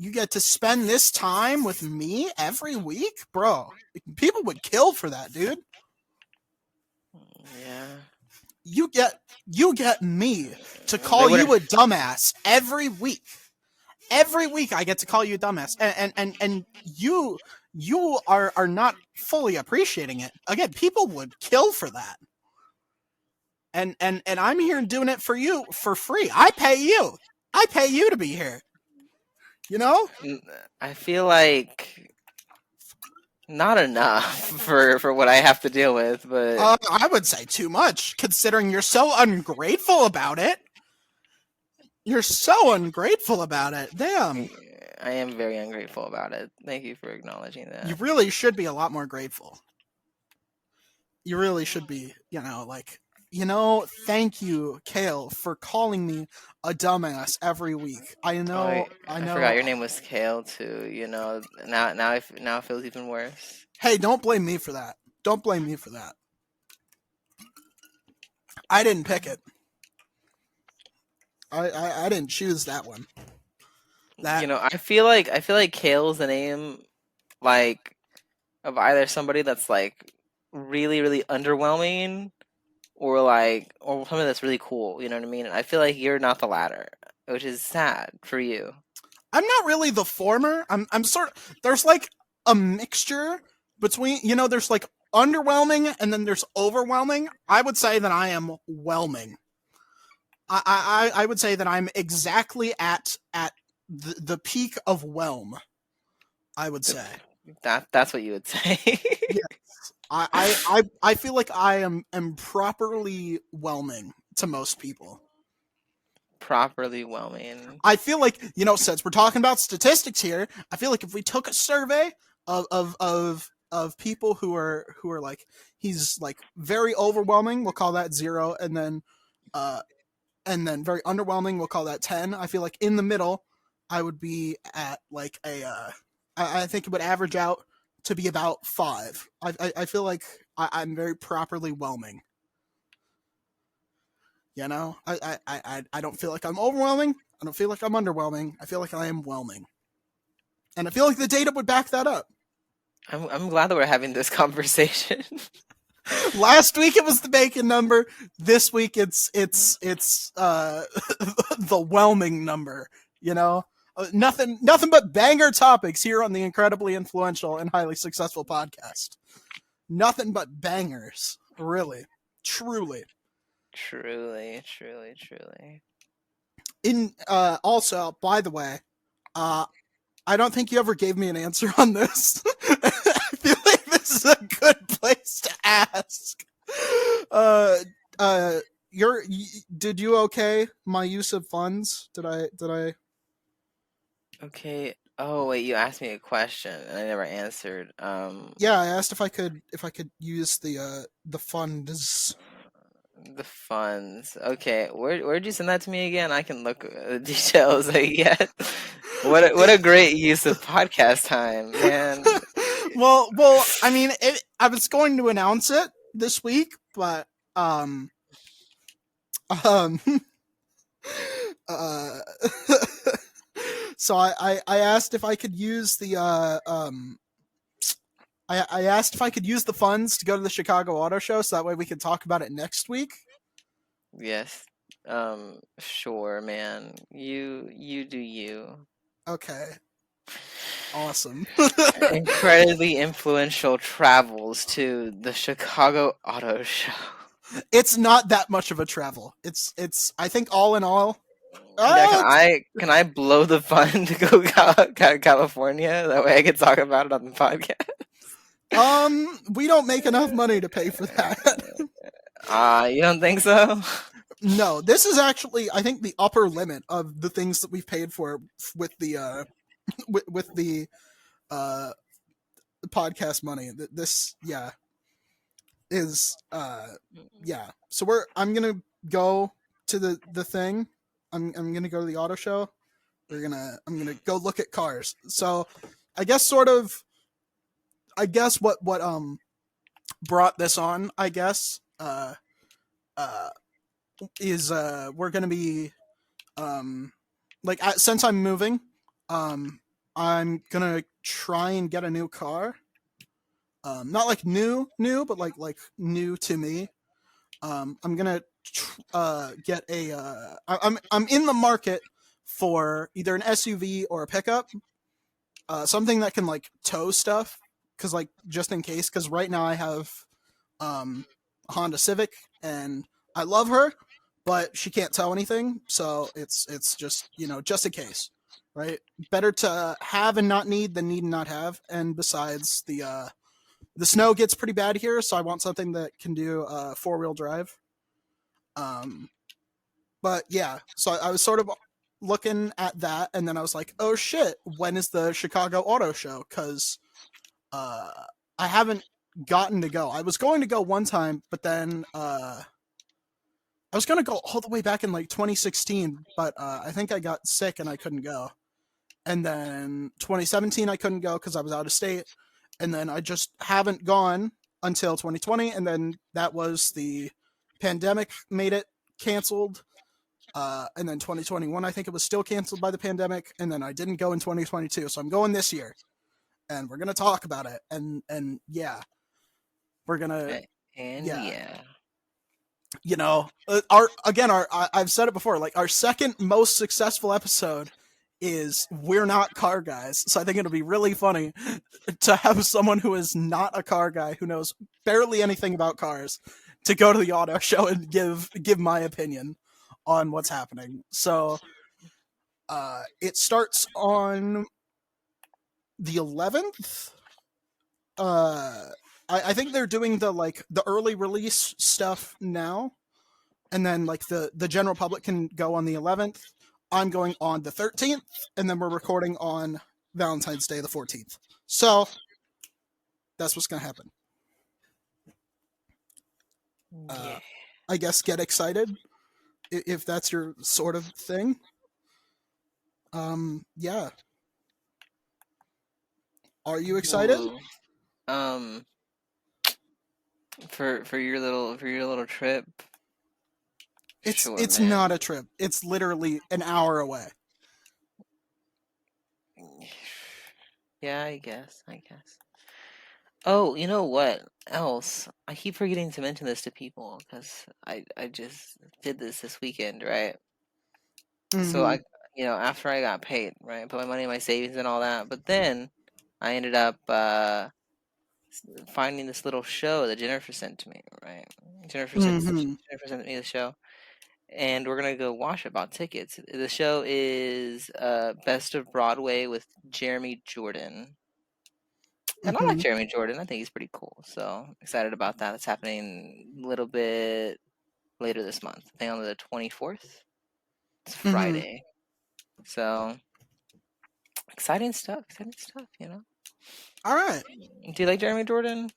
You get to spend this time with me every week, bro. People would kill for that, dude. Yeah. You get me to call you a dumbass every week. Every week I get to call you a dumbass, and you are not fully appreciating it. Again, people would kill for that. And I'm here doing it for you for free. I pay you to be here. You know? I feel like not enough for what I have to deal with, but I would say too much, considering you're so ungrateful about it. You're so ungrateful about it. Damn. I am very ungrateful about it. Thank you for acknowledging that. You really should be a lot more grateful. You really should be, thank you, Kael, for calling me a dumbass every week. I know. I forgot your name was Kael too. Now it feels even worse. Hey, don't blame me for that. Don't blame me for that. I didn't pick it. I didn't choose that one. I feel like Kael's the name, like, of either somebody that's like really, really underwhelming, or something that's really cool. You know what I mean? And I feel like you're not the latter, which is sad for you. I'm not really the former. I'm sort of, there's like a mixture between, there's like underwhelming and then there's overwhelming. I would say that I am whelming. I would say that I'm exactly at the peak of whelm. I would say That's what you would say. yes. I feel like I am properly whelming to most people. Properly whelming. I feel like, since we're talking about statistics here, I feel like if we took a survey of people who are like, he's like very overwhelming, we'll call that 0, and then very underwhelming, we'll call that 10. I feel like in the middle, I would be at like I think it would average out to be about 5. I feel like I'm very properly whelming. I don't feel like I'm overwhelming. I don't feel like I'm underwhelming. I feel like I am whelming. And I feel like the data would back that up. I'm glad that we're having this conversation. Last week it was the bacon number. This week it's the whelming number. Nothing but banger topics here on the incredibly influential and highly successful podcast. Nothing but bangers, really, truly. Truly. In also, by the way, I don't think you ever gave me an answer on this. I feel like this is a good place to ask. Did you okay my use of funds? Did I? Okay. Oh wait, you asked me a question and I never answered. Yeah, I asked if I could use the funds. The funds. Okay, where'd you send that to me again? I can look at the details I get. What a great use of podcast time, man. well, I mean, I was going to announce it this week, but so I asked if I could use the I asked if I could use the funds to go to the Chicago Auto Show, so that way we could talk about it next week. Yes. Sure, man. You do you. Okay. Awesome. Incredibly influential travels to the Chicago Auto Show. It's not that much of a travel. It's I think all in all. Yeah, can I blow the fund to go California? That way I can talk about it on the podcast. We don't make enough money to pay for that. You don't think so? No, this is actually, I think, the upper limit of the things that we've paid for with the with the podcast money. This, yeah, is yeah. So I'm gonna go to the thing. I'm gonna go to the auto show. I'm gonna go look at cars. So I guess what brought this on, I guess, is we're gonna be like, since I'm moving, I'm gonna try and get a new car. Not like new, but like new to me. I'm gonna get I'm in the market for either an SUV or a pickup, something that can like tow stuff, because like just in case. Because right now I have a Honda Civic and I love her, but she can't tow anything, so it's just just in case, right? Better to have and not need than need and not have. And besides, the snow gets pretty bad here, so I want something that can do 4-wheel drive. But yeah, so I was sort of looking at that, and then I was like, oh shit, when is the Chicago Auto Show? Because I haven't gotten to go. I was going to go one time, but then I was going to go all the way back in like 2016, but I think I got sick and I couldn't go. And then 2017 I couldn't go because I was out of state. And then I just haven't gone until 2020, and then that was the pandemic made it canceled. And then 2021, I think it was still canceled by the pandemic, and then I didn't go in 2022, so I'm going this year, and we're gonna talk about it, and yeah, we're gonna yeah. I've said it before, like our second most successful episode is we're not car guys. So I think it'll be really funny to have someone who is not a car guy, who knows barely anything about cars, to go to the auto show and give my opinion on what's happening. So it starts on the 11th. I think they're doing the early release stuff now, and then like the general public can go on the 11th. I'm going on the 13th, and then we're recording on Valentine's Day, the 14th. So that's what's gonna happen. Yeah. I guess get excited if that's your sort of thing. Yeah. Are you excited? Ooh. For your little trip. Sure, It's not man. a trip. It's literally an hour away. Yeah, I guess. Oh, you know what else? I keep forgetting to mention this to people because I just did this weekend, right? So Mm-hmm. after I got paid, right, I put my money in my savings and all that, but then I ended up finding this little show that Jennifer sent to me, right? Mm-hmm. Jennifer sent me the show, and we're gonna go watch it. About tickets. The show is Best of Broadway with Jeremy Jordan. And I like Mm-hmm. Jeremy Jordan. I think he's pretty cool. So excited about that. It's happening a little bit later this month. I think on the 24th. It's Mm-hmm. Friday. So exciting stuff. All right. Do you like Jeremy Jordan?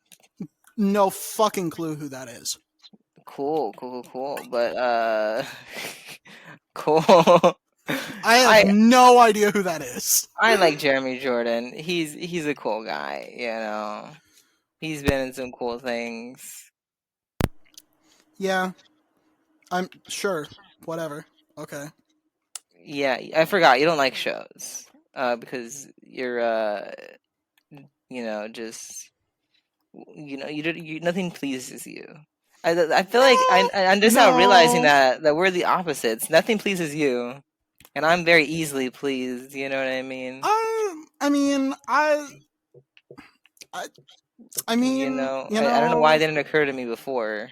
No fucking clue who that is. Cool. But cool. I have I no idea who that is. I like Jeremy Jordan. He's a cool guy, He's been in some cool things. Yeah, I'm sure. Whatever. Okay. Yeah, I forgot you don't like shows. Because you're just nothing pleases you. I feel like I'm just now realizing No. that we're the opposites. Nothing pleases you, and I'm very easily pleased. You know what I mean? I mean, I, I mean, I don't know why it didn't occur to me before.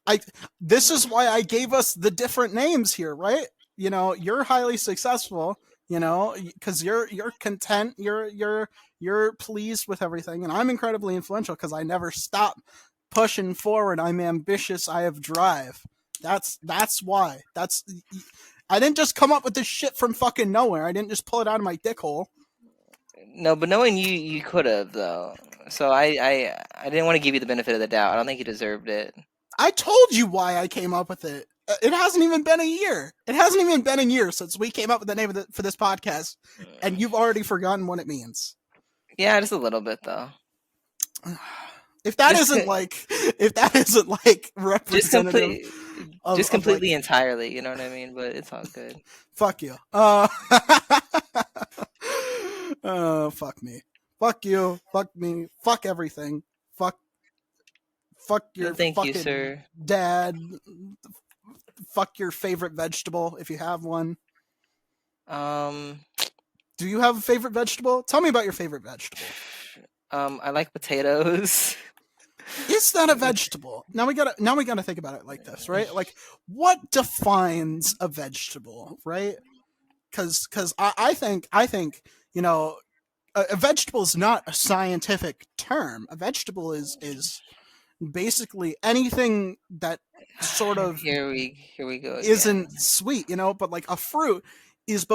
I. This is why I gave us the different names here, right? You're highly successful. Because you're content. You're pleased with everything, and I'm incredibly influential because I never stop pushing forward. I'm ambitious. I have drive. That's why. I didn't just come up with this shit from fucking nowhere. I didn't just pull it out of my dick hole. No, but knowing you could have though. So I didn't want to give you the benefit of the doubt. I don't think you deserved it. I told you why I came up with it. It hasn't even been a year. It hasn't even been a year since we came up with the name for this podcast, and you've already forgotten what it means. Yeah, just a little bit though. If that Just isn't co- just representative complete, just of like, completely entirely. You know what I mean? But it's all good. fuck you. Fuck me. Fuck you. Fuck me. Fuck everything. Fuck No, your thank you, fucking sir. dad. Fuck your favorite vegetable if you have one. Um, Do you have a favorite vegetable? Tell me about your favorite vegetable. I like potatoes. Is that a vegetable? Now we gotta think about it like this, right? Like, what defines a vegetable, right? Because I think a vegetable is not a scientific term. A vegetable is basically anything that sort of Here we go again. isn't sweet, but like a fruit has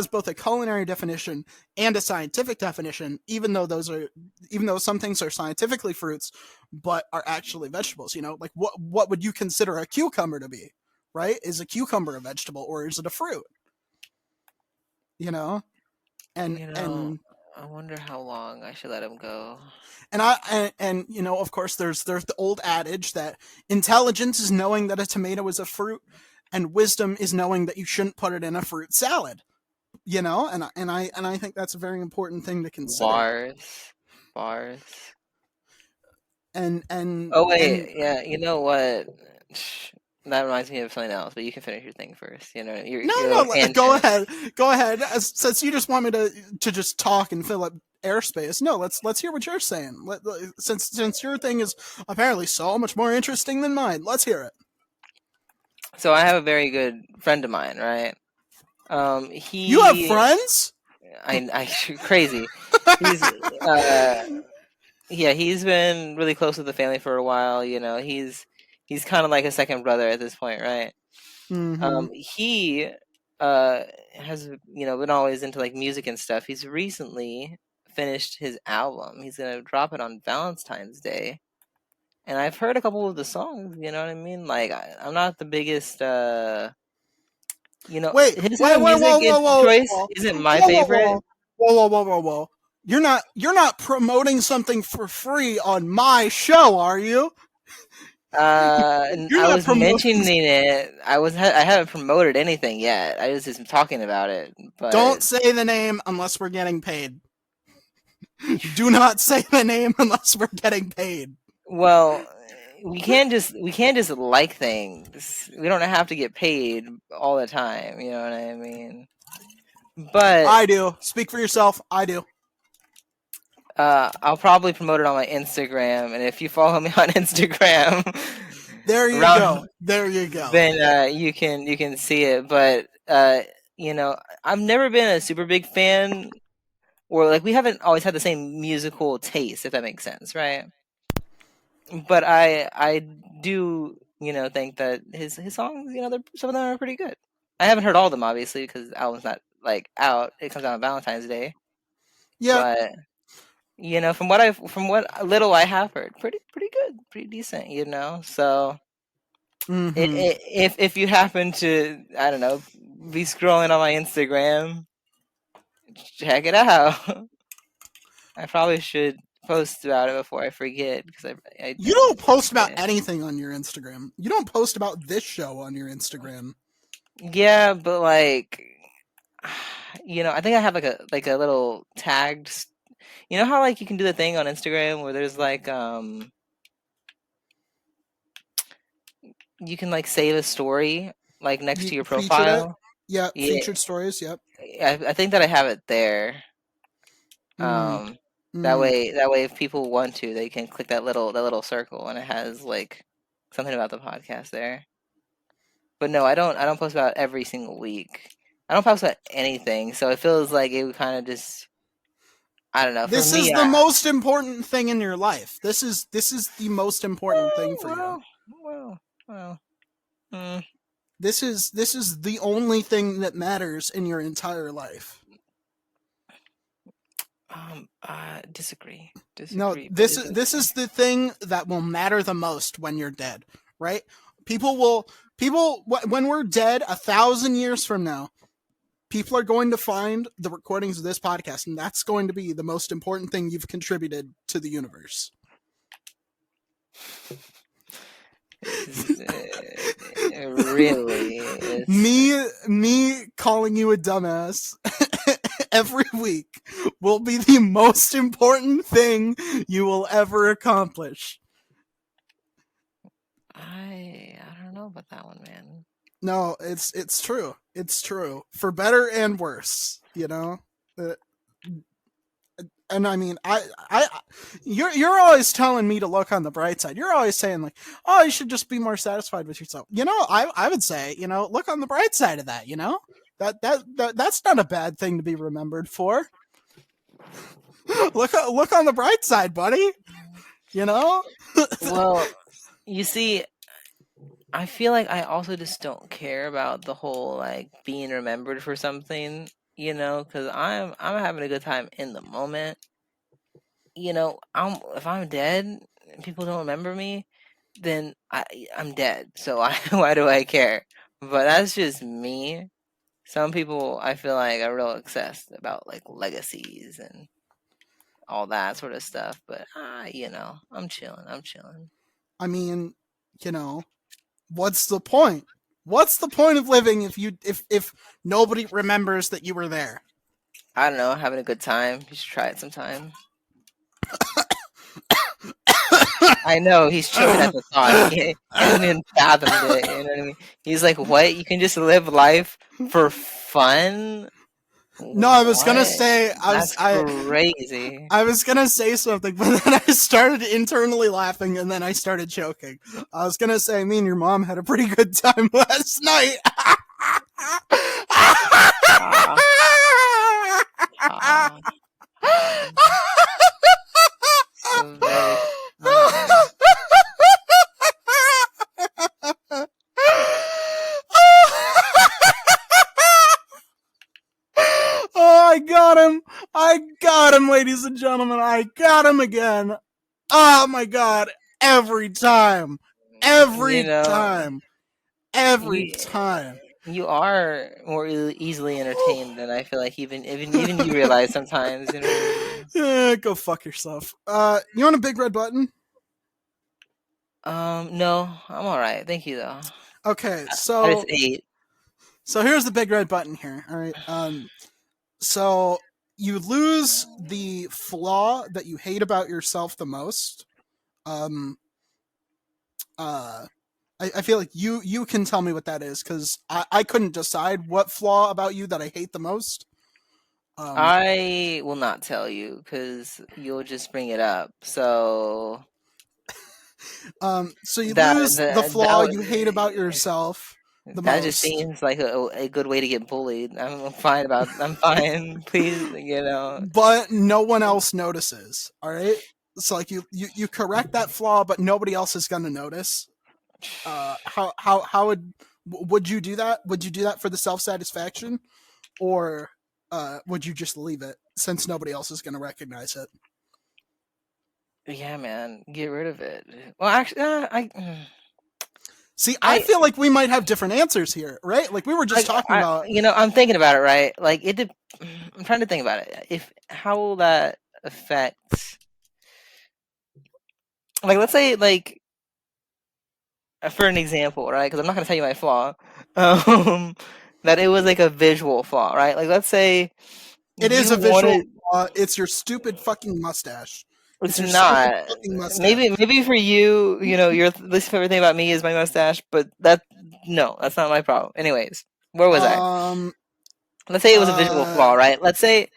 both a culinary definition and a scientific definition, even though some things are scientifically fruits but are actually vegetables. Like what would you consider a cucumber to be, right? Is a cucumber a vegetable or is it a fruit? you know and You know, and I wonder how long I should let him go. of course there's the old adage that intelligence is knowing that a tomato is a fruit and wisdom is knowing that you shouldn't put it in a fruit salad. And I think that's a very important thing to consider. Bars, bars. And and Oh and wait, yeah. You know what? that reminds me of something else, but you can finish your thing first. You know, No, your little no, go tangent. ahead. Go ahead. Since you just want me to just talk and fill up airspace, no, let's hear what you're saying. Since your thing is apparently so much more interesting than mine, let's hear it. So I have a very good friend of mine, right? You have He, friends? I crazy. He's, uh, yeah, he's been really close with the family for a while. You know, he's kind of like a second brother at this point, right? Mm-hmm. He uh has been always into like music and stuff. He's recently finished his album. He's gonna drop it on Valentine's Day. And I've heard a couple of the songs, you know what I mean? Like I'm not the biggest Wait, his wait, kind of wait, music whoa, whoa, whoa, choice whoa, isn't my whoa, whoa, favorite. whoa, whoa, whoa, whoa, whoa, whoa. You're not promoting something for free on my show, are you? And You're I not was promoting. mentioning it. I haven't promoted anything yet. I was just talking about it, Don't but say the name unless we're getting paid. Do not say the name unless we're getting paid. well, we can't just like things. We don't have to get paid all the time. You know what I mean? But I do. Speak for yourself. I do. I'll probably promote it on my Instagram, and if you follow me on Instagram, There you around go. There you go. then you can see it. But I've never been a super big fan, or like we haven't always had the same musical taste, if that makes sense, right? But I do think that his songs, some of them are pretty good. I haven't heard all of them obviously because the album's not like out. It comes out on Valentine's Day, Yeah. but from what little I have heard, pretty good, pretty decent. So Mm-hmm. if you happen to, I don't know, be scrolling on my Instagram, check it out. I probably should post about it before I forget because I You tend don't to post about forget. anything on your Instagram. You don't post about this show on your Instagram. Yeah, but like, I think I have like a little tagged. You know how like you can do the thing on Instagram where there's like you can like save a story like next You to your featured it. profile. Yeah. Yeah, Featured stories. Yep. I think that I have it there. Mm. Um, that Mm. way that way if people want to, they can click that little circle and it has like something about the podcast there. But no, I don't post about every single week. I don't post about anything, so it feels like it would kind of just, I don't know. For This me, is the most important thing in your life. This is the most important thing for you. well, well, well. Mm, This is the only thing that matters in your entire life. disagree, No, disagree, but this it's is this okay. is the thing that will matter the most when you're dead, right? When we're dead 1,000 years from now, people are going to find the recordings of this podcast, and that's going to be the most important thing you've contributed to the universe. Really, it's me calling you a dumbass every week will be the most important thing you will ever accomplish. I don't know about that one, man. No, it's true. It's true. For better and worse, you know? Uh, and I mean, you're always telling me to look on the bright side. You're always saying like, "Oh, you should just be more satisfied with yourself." I would say, look on the bright side of that, that's not a bad thing to be remembered for. Look on the bright side, buddy. You know? Well, you see, I feel like I also just don't care about the whole like being remembered for something, because I'm having a good time in the moment. If I'm dead and people don't remember me, then I'm dead. So why do I care? But that's just me. Some people I feel like are real obsessed about like legacies and all that sort of stuff. But I'm chilling. I'm chilling. I mean, you know, what's the point? What's the point of living if nobody remembers that you were there? I don't know, having a good time. You should try it sometime. I know he's choking at the thought. He can't even fathom it. You know what I mean? He's like, "What? You can just live life for fun? No, I was gonna What? say That's crazy." I was gonna say something, but then I started internally laughing, and then I started choking. I was gonna say, me and your mom had a pretty good time last night. Ah, ah, ah. So very funny. Oh, I got him! I got him, ladies and gentlemen! I got him again! Oh my god! Every time! You Every know, time! Every you time! you are more easily entertained than I feel like even you realize sometimes. You know what I mean? Go fuck yourself. You want a big red button? No, I'm all right. Thank you though. Okay, I just ate. so here's the big red button here. All right. So you lose the flaw that you hate about yourself the most. Um, uh, I feel like you can tell me what that is because I couldn't decide what flaw about you that I hate the most. Um, I will not tell you because you'll just bring it up. So so you that lose the that flaw you hate about that, yourself the that just most, seems like a good way to get bullied. I'm fine about. I'm fine. Please, you know. but no one else notices. All right. So like you correct that flaw, but nobody else is gonna notice. How would you do that? Would you do that for the self satisfaction, or would you just leave it since nobody else is gonna recognize it? Yeah, man, get rid of it. Well, actually, See, I I, feel like we might have different answers here, right? Like we were just talking about. I'm thinking about it, right? Like I'm trying to think about it. If how will that affect? Like, let's say, like, for an example, right? Because I'm not gonna tell you my flaw. Um, that it was like a visual flaw, right? Like, let's say It is you a visual. wanted. It's your stupid fucking mustache. It's It's your stupid not. fucking mustache. Maybe for you, your least favorite thing about me is my mustache, but no, that's not my problem. Anyways, where was I? Um. Let's say it was a visual flaw, Uh. right? Let's say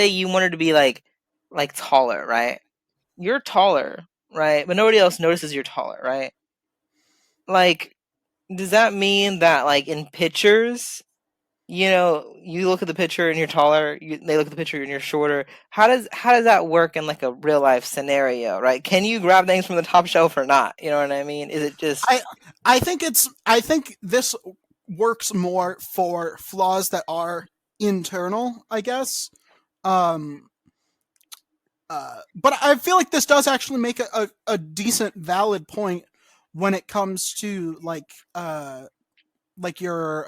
you wanted to be like taller, right? You're taller, right? But nobody else notices you're taller, right? Like, does that mean that like in pictures, you look at the picture and you're taller, they look at the picture and you're shorter. How does that work in like a real life scenario, right? Can you grab things from the top shelf or not? You know what I mean? Is it just I I think this works more for flaws that are internal, I guess. Um but I feel like this does actually make a decent valid point when it comes to like your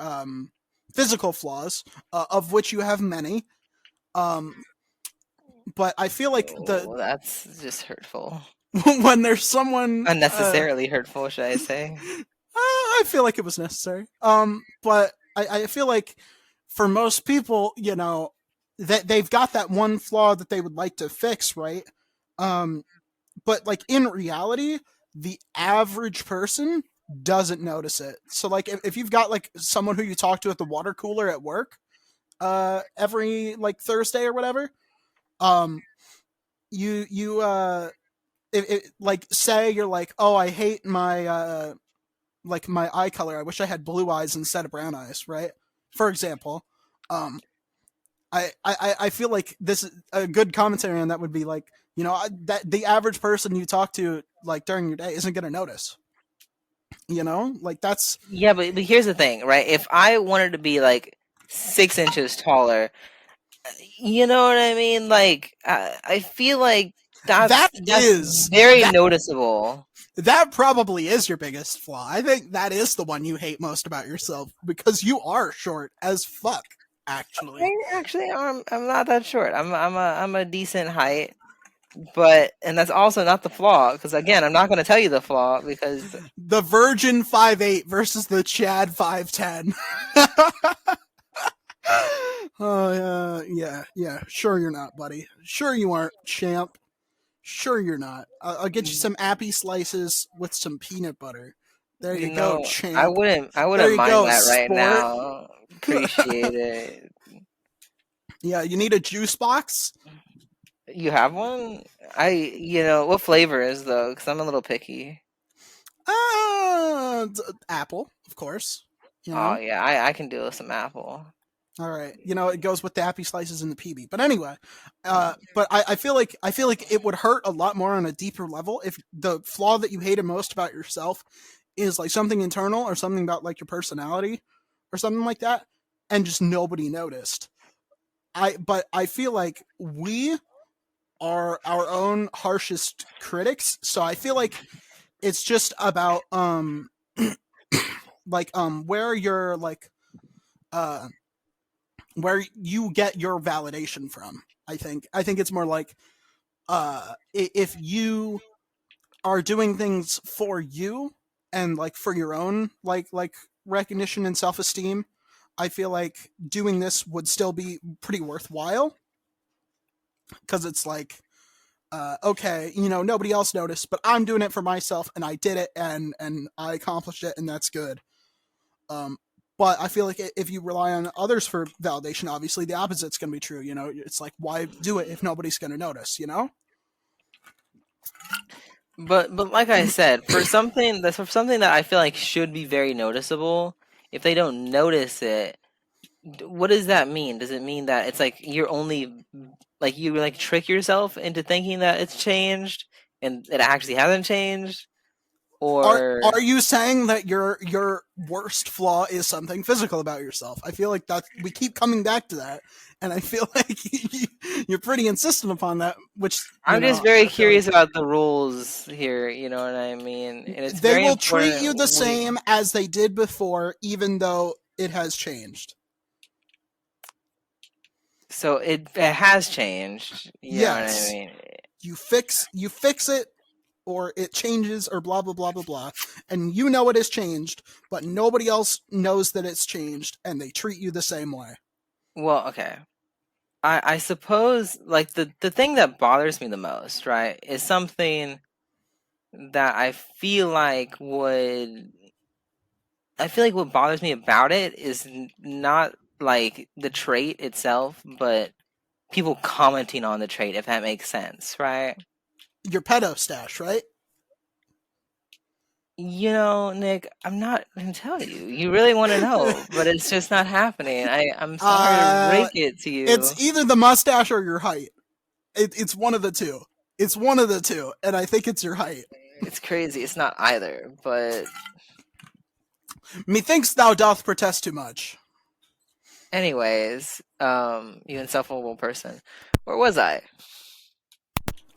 physical flaws, of which you have many. Um but I feel like oh, that's just hurtful. when there's someone Unnecessarily hurtful, should I say? I feel like it was necessary. But I feel like for most people, that they've got that one flaw that they would like to fix, right? Um, but like in reality, the average person doesn't notice it. So like if you've got like someone who you talk to at the water cooler at work, every like Thursday or whatever, um, you like say you're like, oh, I hate my like my eye color. I wish I had blue eyes instead of brown eyes, right? For example, um, I feel like this a good commentary on that would be like, that the average person you talk to like during your day isn't gonna notice. Like that's Yeah, but here's the thing, right? If I wanted to be like 6 inches taller, you know what I mean? Like I feel like that that's is very that noticeable. that probably is your biggest flaw. I think that is the one you hate most about yourself because you are short as fuck. Actually, Actually, I'm not that short. I'm a decent height, but and that's also not the flaw because again, I'm not going to tell you the flaw because the Virgin 5'8" versus the Chad 5'10". Oh yeah. Sure you're not, buddy. Sure you aren't, champ. Sure, you're not. I'll get you some appy slices with some peanut butter. There You you go, know, I champ. wouldn't I There wouldn't you mind go, that right sport. now. Appreciate it. Yeah, you need a juice box? You have one? What flavor is though? Because I'm a little picky. Apple, of course. You Oh know. yeah, I can deal with some apple. All right. It goes with the appy slices and the PB. But anyway, but I feel like it would hurt a lot more on a deeper level if the flaw that you hated most about yourself is like something internal or something about like your personality or something like that, and just nobody noticed. But I feel like we are our own harshest critics, so I feel like it's just about where you're like uh where you get your validation from. I think it's more like if you are doing things for you and like for your own like recognition and self-esteem, I feel like doing this would still be pretty worthwhile because it's like okay, nobody else noticed, but I'm doing it for myself and I did it and I accomplished it and that's good. Um, but I feel like if you rely on others for validation, obviously the opposite's going to be true. It's like, why do it if nobody's going to notice? But like I said, for something that I feel like should be very noticeable, if they don't notice it, what does that mean? Does it mean that it's like you're only like you like trick yourself into thinking that it's changed and it actually hasn't changed? Are Or are you saying that your worst flaw is something physical about yourself? I feel like that we keep coming back to that, and I feel like you're pretty insistent upon that. Which I'm just very I feel like curious about the rules here, you know what I mean? And it's they very will treat important you the same as they did before, even though it has changed. so it has changed, you know what I Yes, mean? you fix it or it changes or blah blah blah blah blah, and you know it has changed, but nobody else knows that it's changed, and they treat you the same way. Well, okay. I suppose like the thing that bothers me the most, right, is something that I feel like what bothers me about it is not like the trait itself, but people commenting on the trait, if that makes sense, right? Your pedo stash, right? Nick, I'm not gonna tell you. You really want to know, but it's just not happening. I'm sorry to uh, break it to it's you. either the mustache or your height. It's one of the two. It's one of the two, and I think it's your height. It's crazy. It's not either, but Methinks thou doth protest too much. anyways, you insufferable person. Where was I?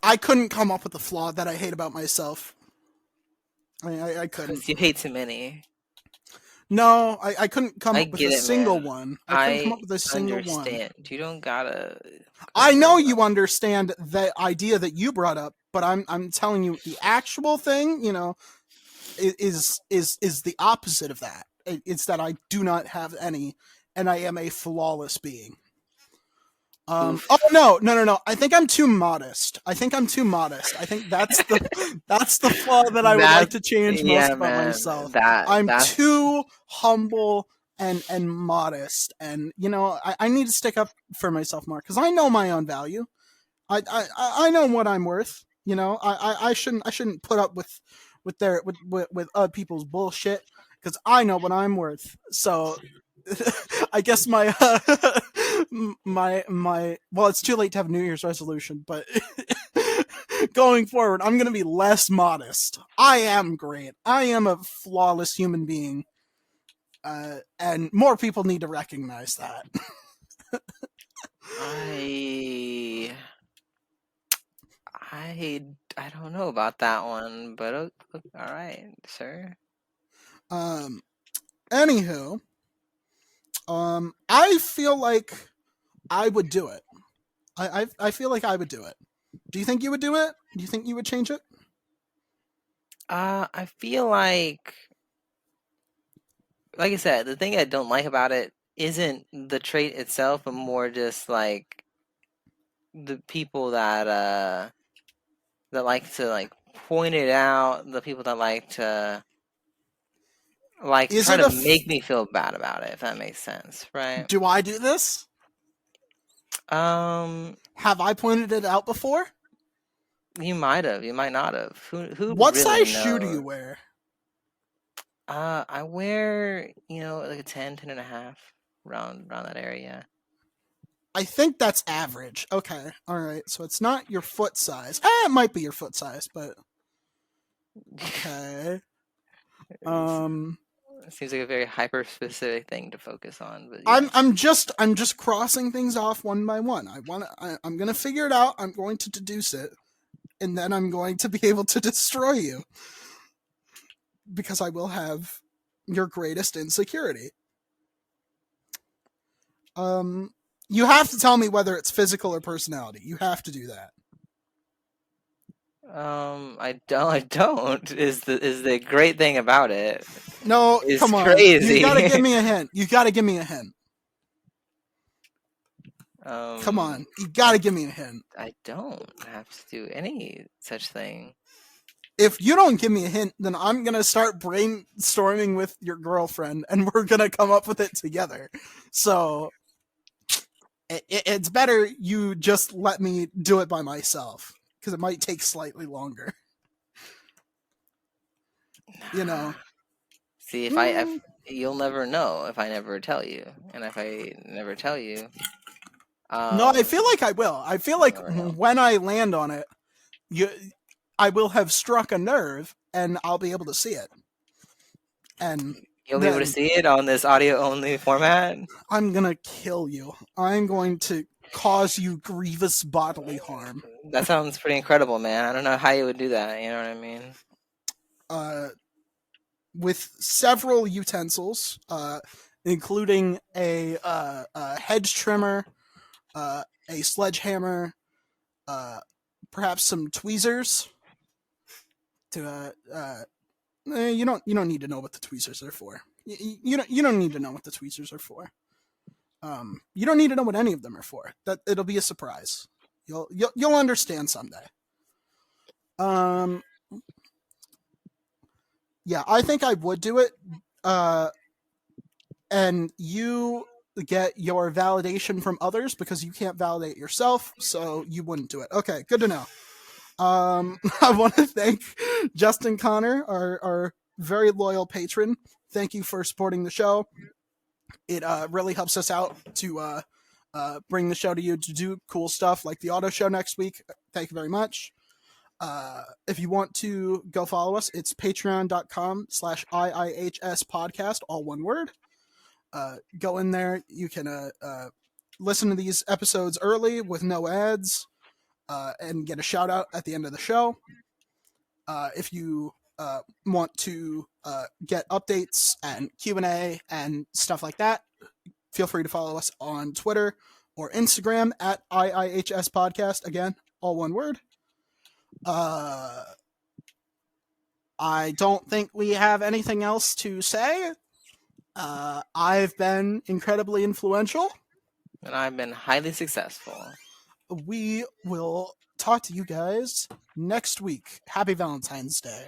I couldn't come up with a flaw that I hate about myself. I couldn't. Because you hate too many. No, I couldn't come I up with get a it, single man. one. I couldn't come I up with a single one. understand. You don't gotta I go know nuts. you understand the idea that you brought up, but I'm telling you the actual thing, is the opposite of that. It's that I do not have any, and I am a flawless being. Oh Oof. no. I think I'm too modest. I think that's the flaw that I would like That's to change most yeah, about man. myself. That I'm that's too humble and modest, and I need to stick up for myself more because I know my own value. I know what I'm worth. I shouldn't put up with other people's bullshit because I know what I'm worth. So I guess my my well, it's too late to have a New Year's resolution, but going forward, I'm gonna be less modest. I am great. I am a flawless human being, and more people need to recognize that. I I don't know about that one, but all right, sir. um, Anywho, I feel like I would do it. I feel like I would do it. Do you think you would do it? Do you think you would change it? I feel like I said, the thing I don't like about it isn't the trait itself, but more just like the people that that like to like point it out, the people that like to Is try it to a? make me feel bad about it, if that makes sense, right? Do I do this? Um, Have I pointed it out before? you might have, you might not have. Who What really size shoe do knows? you wear? I wear, like a 10, 10 and a half, around that area. I think that's average. Okay, all right. So it's not your foot size. It might be your foot size, but okay. Um, It seems like a very hyper specific thing to focus on, but I'm yes. I'm just I'm just crossing things off one by one. I'm gonna figure it out. I'm going to deduce it, and then I'm going to be able to destroy you because I will have your greatest insecurity. Um, you have to tell me whether it's physical or personality. You have to do that. I don't is the great thing about it. No, It's come on. You gotta crazy. give me a hint. You gotta give me a hint. Come um, on. You gotta give me a hint. I don't have to do any such thing. If you don't give me a hint, then I'm gonna start brainstorming with your girlfriend, and we're gonna come up with it together. So it's better you just let me do it by myself because it might take slightly longer. You know. See, if Mm. you'll never know if I never tell you, and if I never tell you, No, I um, feel like I will. I feel you'll like never know. when I land on it, you, I will have struck a nerve, and I'll be able to see it. And You'll be able to then see it on this audio only format. I'm gonna kill you. I'm going to cause you grievous bodily harm. That sounds pretty incredible, man. I don't know how you would do that. You know what I mean? With several utensils, including a hedge trimmer, a sledgehammer, perhaps some tweezers. You don't need to know what the tweezers are for. You don't need to know what the tweezers are for. You don't need to know what any of them are for. That it'll be a surprise. You'll understand someday. Um, yeah, I think I would do it. And you get your validation from others because you can't validate yourself, so you wouldn't do it. Okay, good to know. I want to thank Justin Connor, our very loyal patron. Thank you for supporting the show. It really helps us out to bring the show to you to do cool stuff like the auto show next week. Thank you very much. If you want to go follow us, it's patreon.com/IIHS podcast, all one word. Go in there. You can listen to these episodes early with no ads and get a shout out at the end of the show. If you want to get updates and Q&A and stuff like that, feel free to follow us on Twitter or Instagram at IIHS podcast. Again, all one word. I don't think we have anything else to say. I've been incredibly influential. And I've been highly successful. We will talk to you guys next week. Happy Valentine's Day.